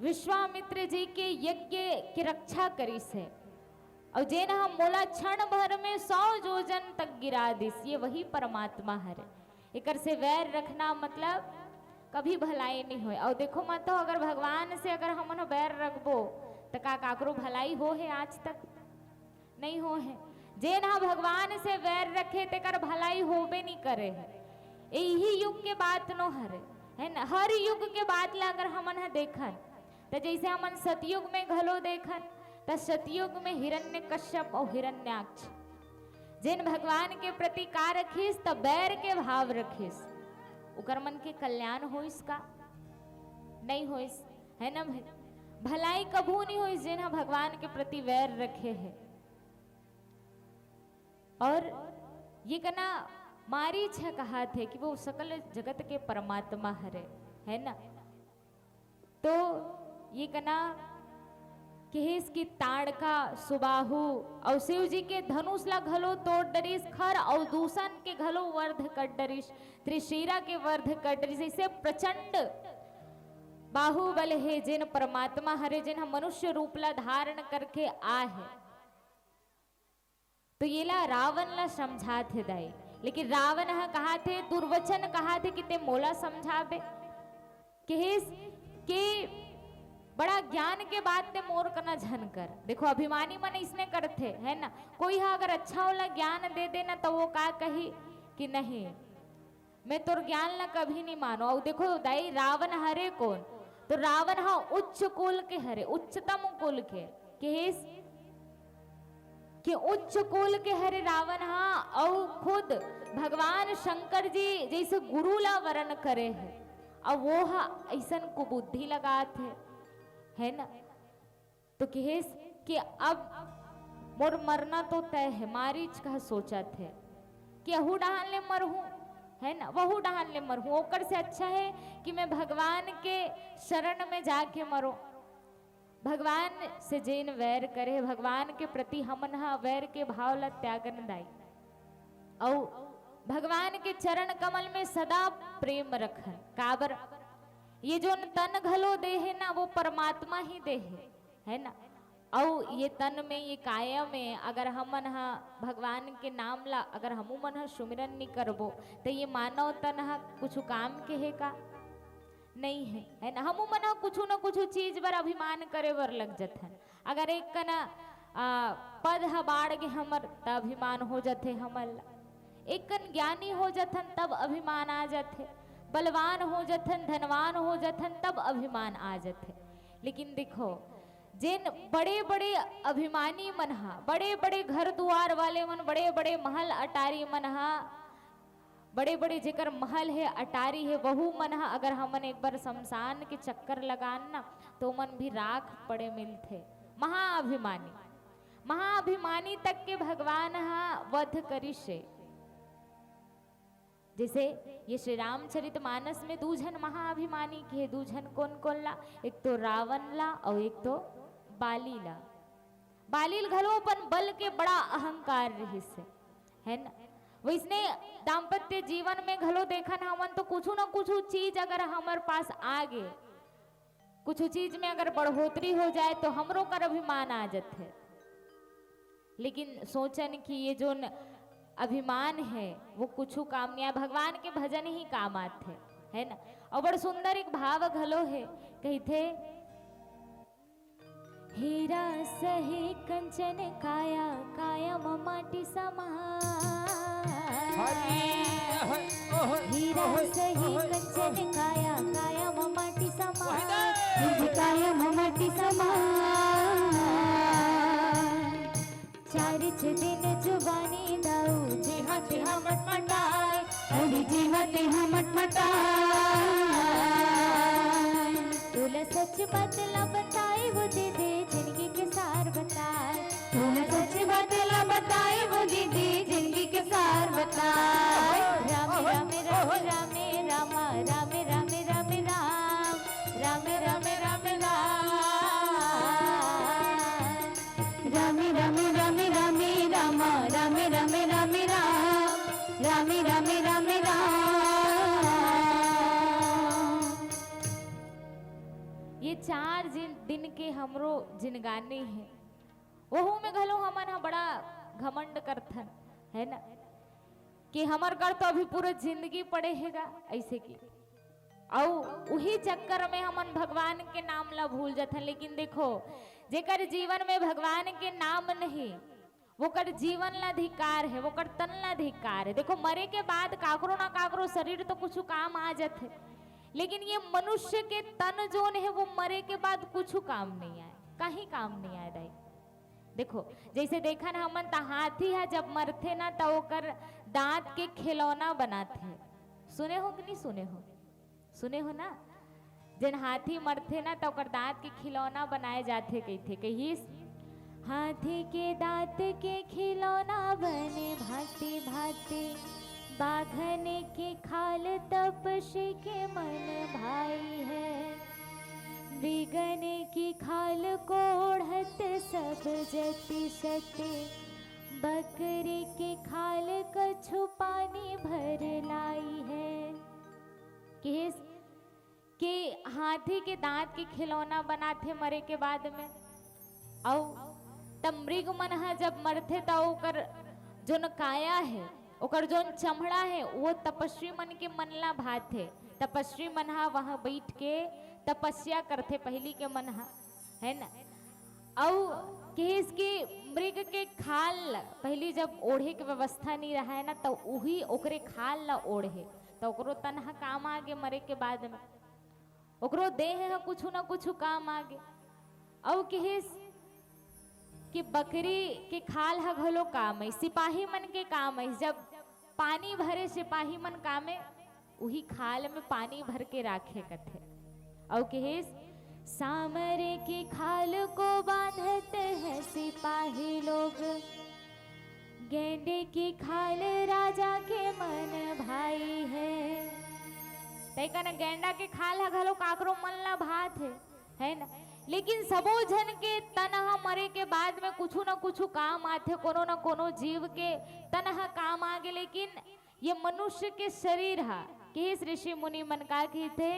विश्वामित्र जी के यज्ञ की रक्षा करी से और जेन हम मोला क्षण भर में 100 जोजन तक गिरा दिस ये वही परमात्मा हरे एकर से वैर रखना मतलब कभी भलाई नहीं हो और देखो मत तो अगर भगवान से अगर हमन वैर रखबो तो का काकरो भलाई हो है आज तक नहीं हो है जेन हा भगवान से वैर रखे तेकर भलाई होबे नहीं करे है यही युग के बात नो हरे है ना हर युग के बात ला अगर हमन हा देखन तो जैसे हमन सतयुग में घलो देखन तो सतयुग में हिरण्यकश्यप और हिरण्याक्ष जिन भगवान के प्रति का रखिस तो बैर के भाव रखिस उकर मन के कल्याण होइस का नहीं होइस है ना भाई भलाई कभू नहीं होइस जिन भगवान के प्रति वैर रखे है और ये कना मारीच है कहा थे कि वो सकल जगत के परमात्मा हरे है ना। तो ये कना केहेस की ताड़का सुबाहु और शिव जी के धनुष ला घलो तोड़ डरिस खर और दूषण के घलो वर्ध कट डरिस त्रिशीरा के वर्ध कट डरिस। इसे प्रचंड बाहुबल है जिन परमात्मा हरे जिन हम मनुष्य रूप ला धारण करके आ है। तो ये ला रावण ला समझा थे दाई, लेकिन रावण हा कहा थे दुर्वचन कहा थे कि ते मोला समझाबे केहेस के बड़ा ज्ञान के बात ते मोर करना झन कर। देखो अभिमानी मन इसने करते है ना, कोई हा अगर अच्छा वाला ज्ञान दे देना तो वो का कही कि नहीं मैं तोर ज्ञान ला कभी नहीं मानो। और देखो दाई रावण हरे कौन, तो रावण हा उच्च कुल के हरे, उच्चतम कुल के केस कि उच्च कुल के हरे रावण हा और खुद भगवान शंकर जी जैसे गुरु ला वरण करे है और वो हा ऐसन कुबुद्धि लगाते है ना। तो कहेस कि अब मोर मरना तो तय है, मारीच कहा सोचा थे कि अहू डहान ले मरहूं है ना, वहू डहान ले मरहूं, ओकर से अच्छा है कि मैं भगवान के शरण में जाके मरो। भगवान से जैन वैर करे, भगवान के प्रति हमन हा वैर के भाव ला त्यागन दाई और भगवान के चरण कमल में सदा प्रेम रखन। काबर ये जो तन घलो दे है ना वो परमात्मा ही दे है ना। और ये तन में ये काया में अगर हमन हा भगवान के नाम ला अगर हमू मन हा सुमिरन नहीं करबो तो ये मानव तन हा कुछ काम के है का नहीं है ना। हमू मन हा कुछ न कुछ चीज बर अभिमान करे बर लग जथन। अगर एक कना पद हा बाढ़ के हमर त अभिमान हो जाते हमर ला, एक कन ज्ञानी हो जथन तब अभिमान आ जाते, बलवान हो जथन धनवान हो जथन तब अभिमान आ जाते। लेकिन देखो जिन बड़े बड़े अभिमानी मन हा, बड़े बड़े घर द्वार वाले मन, बड़े बड़े महल अटारी मन हा, बड़े बड़े जेकर महल है अटारी है वहू मन हा अगर हमन एक बार शमशान के चक्कर लगान ना तो मन भी राख पड़े मिलते। महाअभिमानी महाअभिमानी तक के भगवान हा वध करिसे। जैसे ये श्री रामचरितमानस में दूजन महाअभिमानी के दूजन कौन कौन ला, एक तो रावण ला और एक तो बाली ला। बालील घलो अपन बल के बड़ा अहंकार रहिस है ना। वैसने दाम्पत्य जीवन में घलो देखन हमन तो कुछ न कुछ चीज अगर हमारे पास आ गए, कुछ चीज में अगर बढ़ोतरी हो जाए तो हमरो कर अभिमान आ जाते। लेकिन सोचन कि ये जो अभिमान है वो कुछ काम नहीं है, भगवान के भजन ही काम आते है ना। और बड़ सुंदर एक भाव घलो है, कहते हीरा सही कंचन काया काया माटी समान, हीरा सही कंचन काया काया माटी समान, काया माटी समान। चारिच दिन जुबानी दाऊ जेहा तेहा मटमटाए, अरे जेहा तेहा मटमटाए। तोला सच बतला बताए वो दे दे जिंदगी के सार बताए, तोला सच बतला बताए वो दे दे जिंदगी के सार बताए। राम राम राम राम रामा राम राम राम राम राम राम राम राम रामे रामे रामे रामे राम रामे रामे रामे राम रामे रामे रामे राम। ये चार दिन के हमरो जिनगानी है, वहू में घलो हमन हा बड़ा घमंड करथन है ना कि हमर कर तो अभी पूरा जिंदगी पड़े हैगा ऐसे की, और वही चक्कर में हमन भगवान के नाम ला भूल जाथन। लेकिन देखो जेकर जीवन में भगवान के नाम नहीं वो कर जीवन ला अधिकार है, वो कर तन ला अधिकार है। देखो मरे के बाद काकरो ना काकरो शरीर तो कुछ काम आ जाते, लेकिन ये मनुष्य के तन जोन है वो मरे के बाद कुछ काम नहीं आए, कहीं काम नहीं आए दाई। देखो जैसे देखा ना हमन ता हाथी है जब मरथे ना तो ओकर दांत के खिलौना बनाते, सुने हो कि नहीं सुने हो, सुने हो ना। जन हाथी मरथे ना तो ओकर दांत के खिलौना बनाए जाते, कहते कहिस हाथी के दांत के खिलौना बने भांति भांति बाघन की खाल तपस्वी के मन भाई है, मृगन की खाल को ओढ़त सब जति सते, बकरी की खाल कछु पानी भर लाई है। कि हाथी के दांत के खिलौना बनाथे मरे के बाद में, और तब मृग मन है जब मरथे तो ओकर जोन काया है, ओकर जोन चमड़ा है, वो तपस्वी मन के मन ला भाथे। तपस्वी मन हा वहां बैठ के तपस्या करथे पहली के मन हा, है ना। और केस के मृग के खाल पहली जब ओढ़े के व्यवस्था नहीं रहा है ना, तो वही ओकरे खाल ला ओढ़े, तो ओकरो तनहा काम आगे मरे के बाद में, ओकरो देह है कुछ ना कुछ काम आगे। और केस कि बकरी के खाल हा घलो काम है, सिपाही मन के काम है, जब पानी भरे सिपाही मन कामे वही खाल में पानी भर के राखे कथे। और कहेस सामरे की खाल को बांधते हैं सिपाही लोग, गेंडे की खाल राजा के मन भाई है। तैका न गेंडा के खाल हा घलो काकरो मन ला भात है ना। लेकिन सबो जन के तनहा मरे के बाद में कुछ ना कुछ काम आथे, कोनो न कोनो जीव के तनहा काम आगे। लेकिन ये मनुष्य के शरीर हा किस ऋषि मुनि मन का कहते,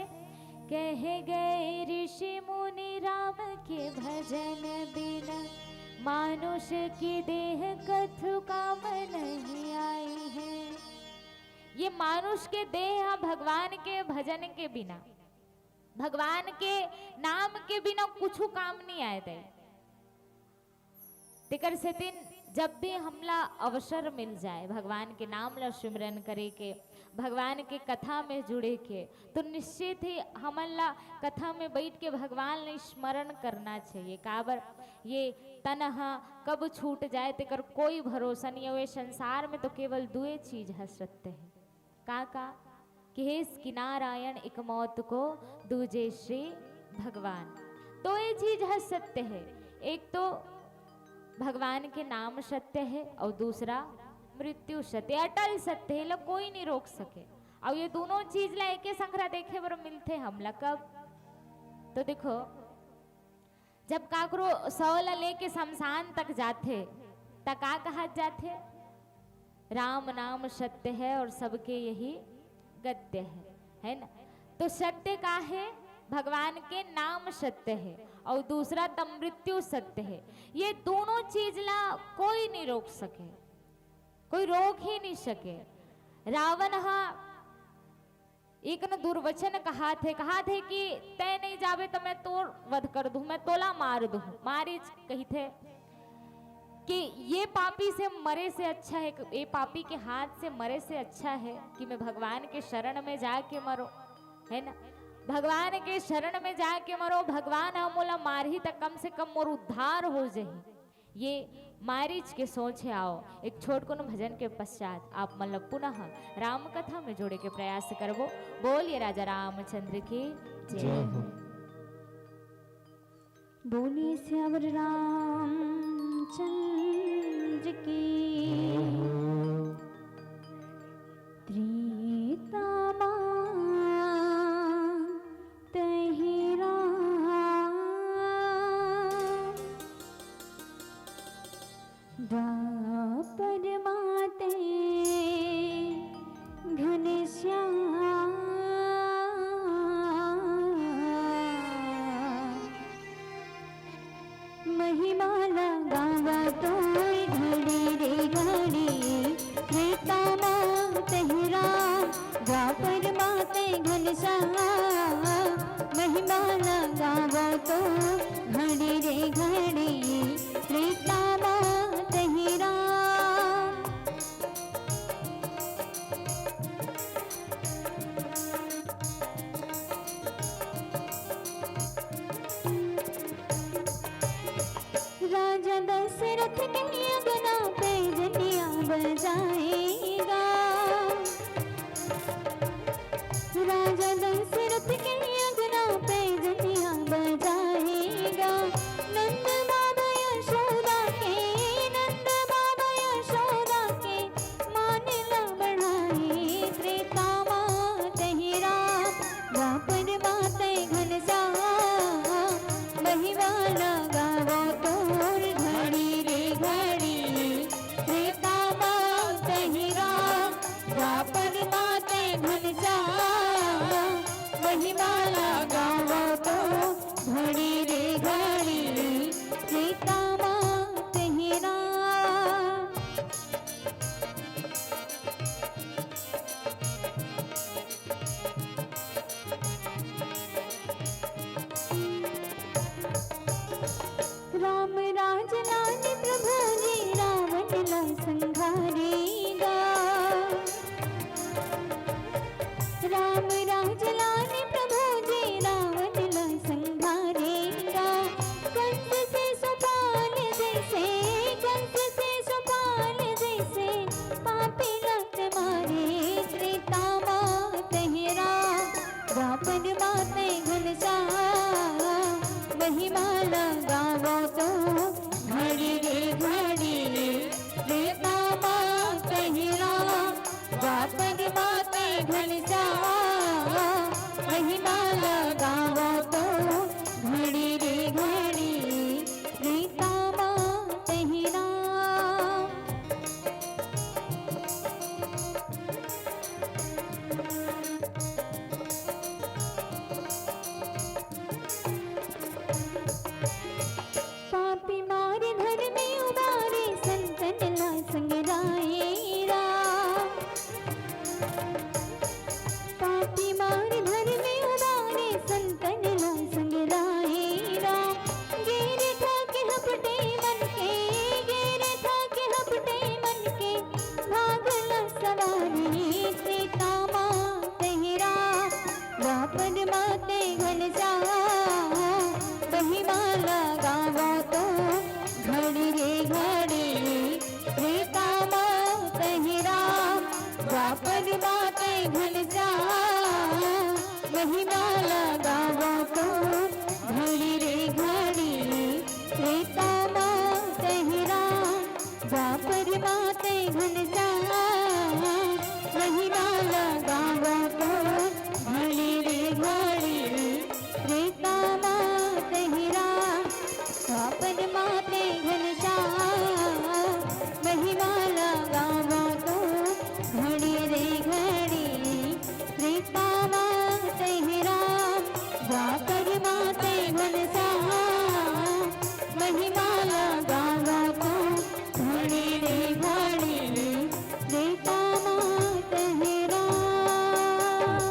कहे गए ऋषि मुनि राम के भजन बिना, मानुष की देह कछु काम नहीं आई है। ये मानुष के देह भगवान के भजन के बिना, भगवान के नाम के बिना कुछ काम नहीं आए दे। तिकर से दिन जब भी हमला अवसर मिल जाए भगवान के नाम ला सिमरन करे के, भगवान के कथा में जुड़े के, तो निश्चित ही हमला कथा में बैठ के भगवान ने स्मरण करना चाहिए। काबर ये तनहा कब छूट जाए तेकर कोई भरोसा नहीं है। संसार में तो केवल दुए चीज है सत्य है, का कि हे नारायण एक मौत को दूजे श्री भगवान। तो ये चीज है सत्य है, एक तो भगवान के नाम सत्य है और दूसरा मृत्यु सत्य, अटल सत्य है, लोग कोई नहीं रोक सके। और ये दोनों चीज ला एक संग्रह देखे बर मिलते हमला कब, तो देखो जब काकरो सौला लेके शमशान तक जाते तक का कहा जाते, राम नाम सत्य है और सबके यही गद्य है ना। तो सत्य का है, भगवान के नाम सत्य है और दूसरा तम मृत्यु सत्य है। ये दोनों चीज ला कोई नहीं रोक सके, कोई रोक ही नहीं सके। रावण हा एक न दुर्वचन कहा थे कि तय नहीं जावे तो मैं तोर वध कर दूं, मैं तोला मार दूं। मारीच कही थे कि ये पापी से मरे से अच्छा है, ये पापी के हाथ से मरे से अच्छा है कि मैं भगवान के शरण में जाके मरो, है ना। भगवान के शरण में जाके मरो, भगवान हमोला मारही तक कम से कम मोर उद्धार हो जाही। ये मारीच के सोच है। आओ एक छोट को भजन के पश्चात आप मतलब पुनः राम कथा में जोड़े के प्रयास करबो। बोलिए राजा रामचंद्र की जय हो। बोलिए श्यावर रामचंद्र की त्रेता परमाते घनश्याम महिमाला गावा तो घड़ी रे घड़ी त्रेता तेहरा द्वापर माते घनश्याम महिमाला गावा तो घड़ी रे घड़ी त्रेता राजा दशरथ के अंगना पे जनिया बजाएगा, राजा दशरथ के अंगना पे जनिया बजाएगा। नंद बाबा यशोदा के, नंद बाबा यशोदा के मान ला बढ़ाएगा। रोज लाने प्रभु जी रावण ला संहारेगा। कंस से सुपाल जैसे, कंस से सुपाल जैसे पापी लत मारे। त्रेता मात है राम, द्वापर मात घनश्याम, महिमा लगावो तो घड़ी रे घड़ी। त्रेता मात है राम, द्वापर मात घनश्याम, महिमा लगावो तो घड़ी रे घड़ी। त्रेता मात है राम। पापी मारे घर में उबारे, संतन ला संग राये राम। पापी मारे घर में उबारे, संतन ला संग राये राम। गेर ठाके हपटे मन के, गेर ठाके हपटे मन के, भागल सवारी। त्रेता मात है राम, द्वापर मात घनश्याम, महिमा लगावो तो घड़ी रे घड़ी। त्रेता मात है राम, द्वापर मात घनश्याम, महिमा लगावो तो घड़ी रे घड़ी। त्रेता मात है राम, द्वापर मात घनश्याम, महिमा लगावो तो घड़ी रे घड़ी। त्रेता मात है राम, द्वापर मात घनश्याम, महिमा लगावो तो घड़ी रे घड़ी। त्रेता मात है राम, द्वापर मात घनश्याम, महिमा लगावो तो घड़ी रे घड़ी। त्रेता मात है राम।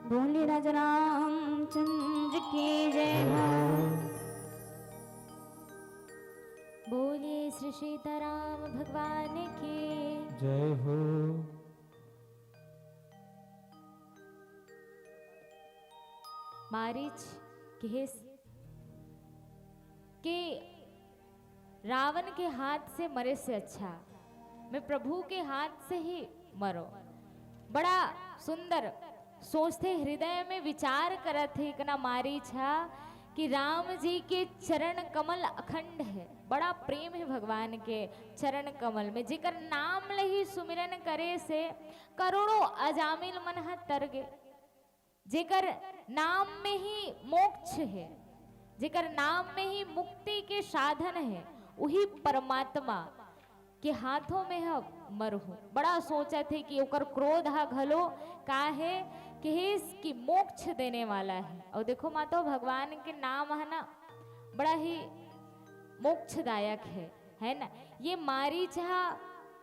बोले राजा रामचंद्र की जय हो। बोलिए श्री सीताराम भगवान की। जय हो। मारीच के रावण के हाथ से मरे से अच्छा मैं प्रभु के हाथ से ही मरो। बड़ा सुंदर सोचते हृदय में विचार करत थे इकना मारीछा कि राम जी के चरण कमल अखंड है। बड़ा प्रेम है भगवान के चरण कमल में, जेकर नाम लही सुमिरन करे से करोड़ों अजामिल मन तरगे। जेकर नाम में ही मोक्ष है, जेकर नाम में ही मुक्ति के साधन है, वही परमात्मा के हाथों में है मरहु। बड़ा सोचा थे कि ओकर क्रोध हा घलो का है कि मोक्ष देने वाला है। और देखो माता भगवान के नाम है ना बड़ा ही मोक्षदायक है ना। ये मारीचा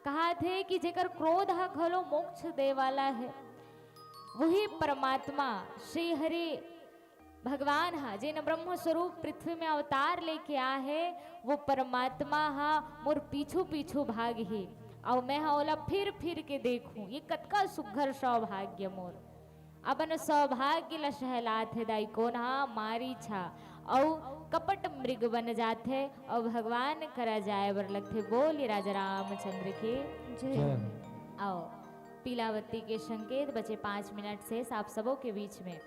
कहा थे कि जेकर क्रोध हा घलो मोक्ष दे वाला है, वही परमात्मा श्री हरि भगवान हा जिन ब्रह्म स्वरूप पृथ्वी में अवतार लेके आ है, वो परमात्मा हा मोर पीछू पीछू भाग ही और मैं हा ओला फिर फिर के देखूं। ये कतका सुघर सौभाग्य मोर अपन सौभाग्य ला सहलात है दाई कोन हा मारी छा और कपट मृग बन जाते और भगवान करा जाए बर लगते। बोली राजा रामचंद्र की जय। आओ पीलावती के संकेत बचे 5 मिनट से आप सबों के बीच में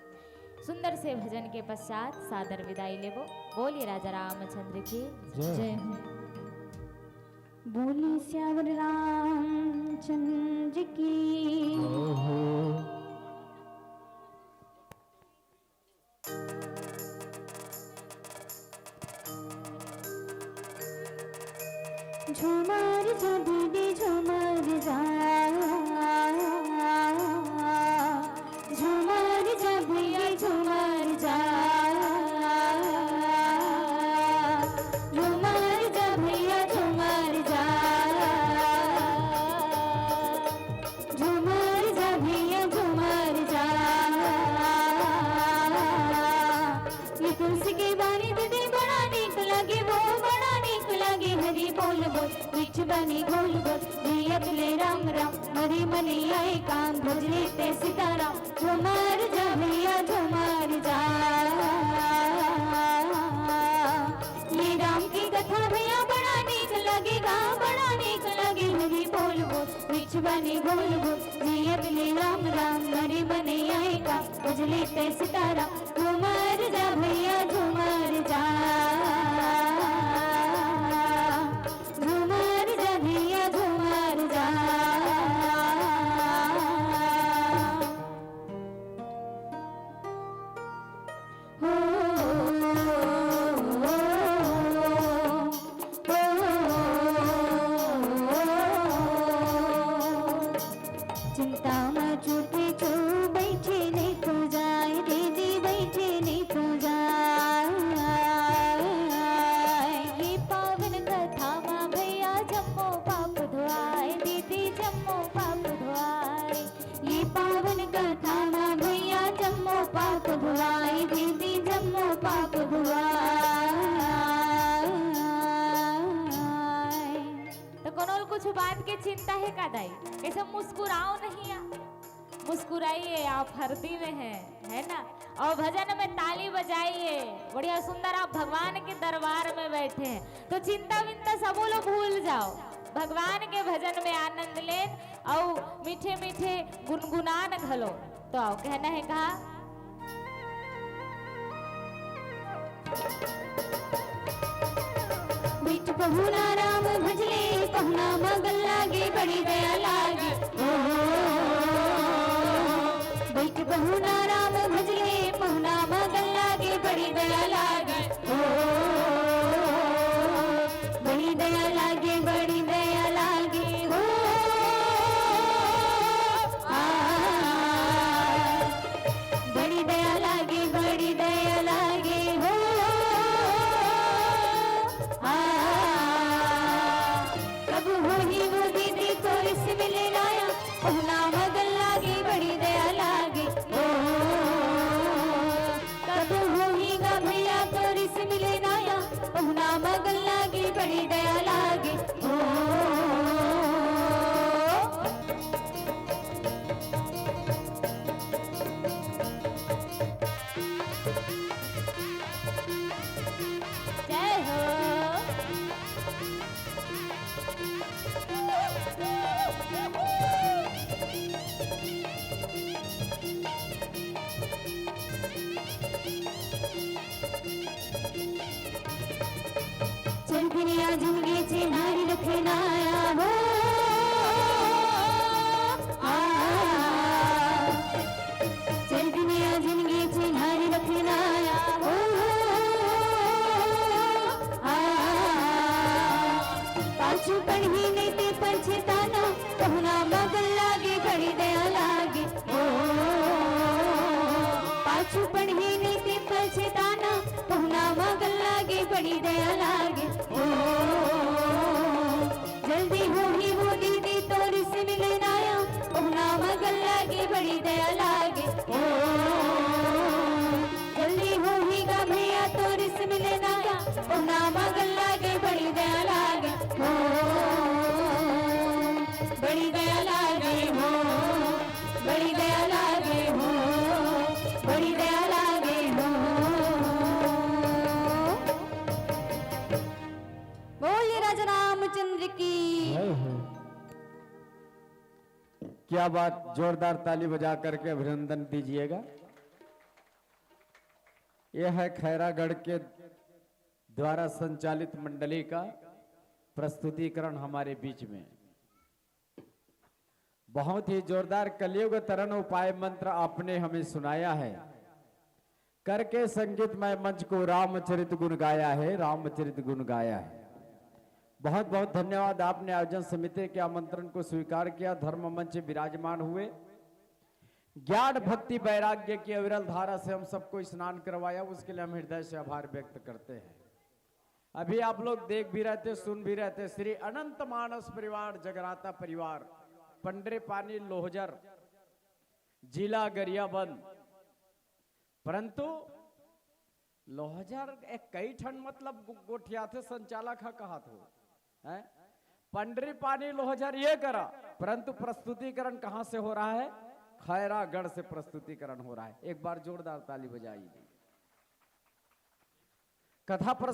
सुंदर से भजन के पश्चात सादर विदाई लेबो। बोली राजा रामचंद्र की जय। बोली श्यावर रामचंद्र की। झूमर जा दीदी झूमर जा, झूमर जा भैया झूमर जा, झूमर जा भैया झूमर जा, झूमर जा भैया झूमर जा। ये तुलसी के बारे दीदी बड़ा नीक लगे, वो बड़ा नीक लगे। हरी बोल बोल बिच बनी गोल गोल, जियत ले राम बनी गोल गोल जियत ले राम राम मरे मने आएगा उजले ते सितारा झूमर जा भैया झूमर जा झूमर जा भैया झूमर जा चिंता में छूटे छू बैठे नहीं तो जाए दीदी बैठे नहीं तो जाए ये पावन कथा माँ भैया जम्मो पाप धुआए दीदी जम्मो पाप धुआए ये पावन कथा माँ भैया जम्मो पाप धुआए दीदी जम्मो पाप धुआए तो कोनो कुछ बात के चिंता है का दाई कैसे मुस्कुराओ नहीं आ मुस्कुराइए आप हरदी में है ना और भजन में ताली बजाइए बढ़िया सुंदर आप भगवान के दरबार में बैठे हैं तो चिंता विंता सब लोग भूल जाओ भगवान के भजन में आनंद लेन और मीठे मीठे गुनगुनान घलो तो आओ कहना है कहा बिच पहुना राम भजले पहुना मगन लागे बड़ी दया लागे बिच पहुना राम भजले पहुना मगन लागे बड़ी दया लागे बड़ी दया लागे बड़ी दया लागे हो बड़ी दया लागे बड़ी दया लागे हो कब हो ही वो दीदी तो इस मिले लाया पहुना मगन लागे बड़ी दया लागे कब हो ही गा भैया तो इस मिले लाया पहुना मगन लागे बड़ी दया लागे जय हो चल दुनिया जिंदगी चे नारी रखे नाया हो चल दुनिया जिंदगी चे नारी रखे नाया हो पाछू पढ़ी नहीं ते पछताना पहुना मगन लागे बड़ी दया लागे पाछू पढ़ी नहीं ते पछताना पहुना मगन लागे बड़ी दया लागे जल्दी हो ही वो दीदी तोरी से मिले नाया पहुना मगन लागे बड़ी दया लागे जल्दी हो ही गा भैया तोरी से मिले नाया पहुना मगन लागे बड़ी दया लागे बड़ी दया लागे हो बड़ी दया लागे हो बड़ी दया लागे हो बोलिए राजा रामचंद्र की क्या बात, जोरदार ताली बजा करके अभिनंदन दीजिएगा। यह है खैरागढ़ के द्वारा संचालित मंडली का प्रस्तुतिकरण हमारे बीच में। बहुत ही जोरदार कलियुग तरण उपाय मंत्र आपने हमें सुनाया है। करके संगीतमय मंच को रामचरित गुण गाया है, रामचरित गुण गाया है। बहुत बहुत धन्यवाद, आपने आयोजन समिति के आमंत्रण को स्वीकार किया, धर्म मंच विराजमान हुए, ज्ञान भक्ति वैराग्य की अविरल धारा से हम सबको स्नान करवाया, उसके लिए हम हृदय से आभार व्यक्त करते हैं। अभी आप लोग देख भी रहे थे, सुन भी रहे थे, श्री अनंत मानस परिवार जगराता परिवार पंडरे पानी लोहजर जिला गरियाबंद। परंतु लोहजर एक कई ठंड मतलब गोठिया थे संचालक हा कहा थो है? पंडरी पानी लोहजर ये करा, परंतु प्रस्तुतिकरण कहां से हो रहा है? खैरागढ़ से प्रस्तुतिकरण हो रहा है। एक बार जोरदार ताली बजाइए। कथा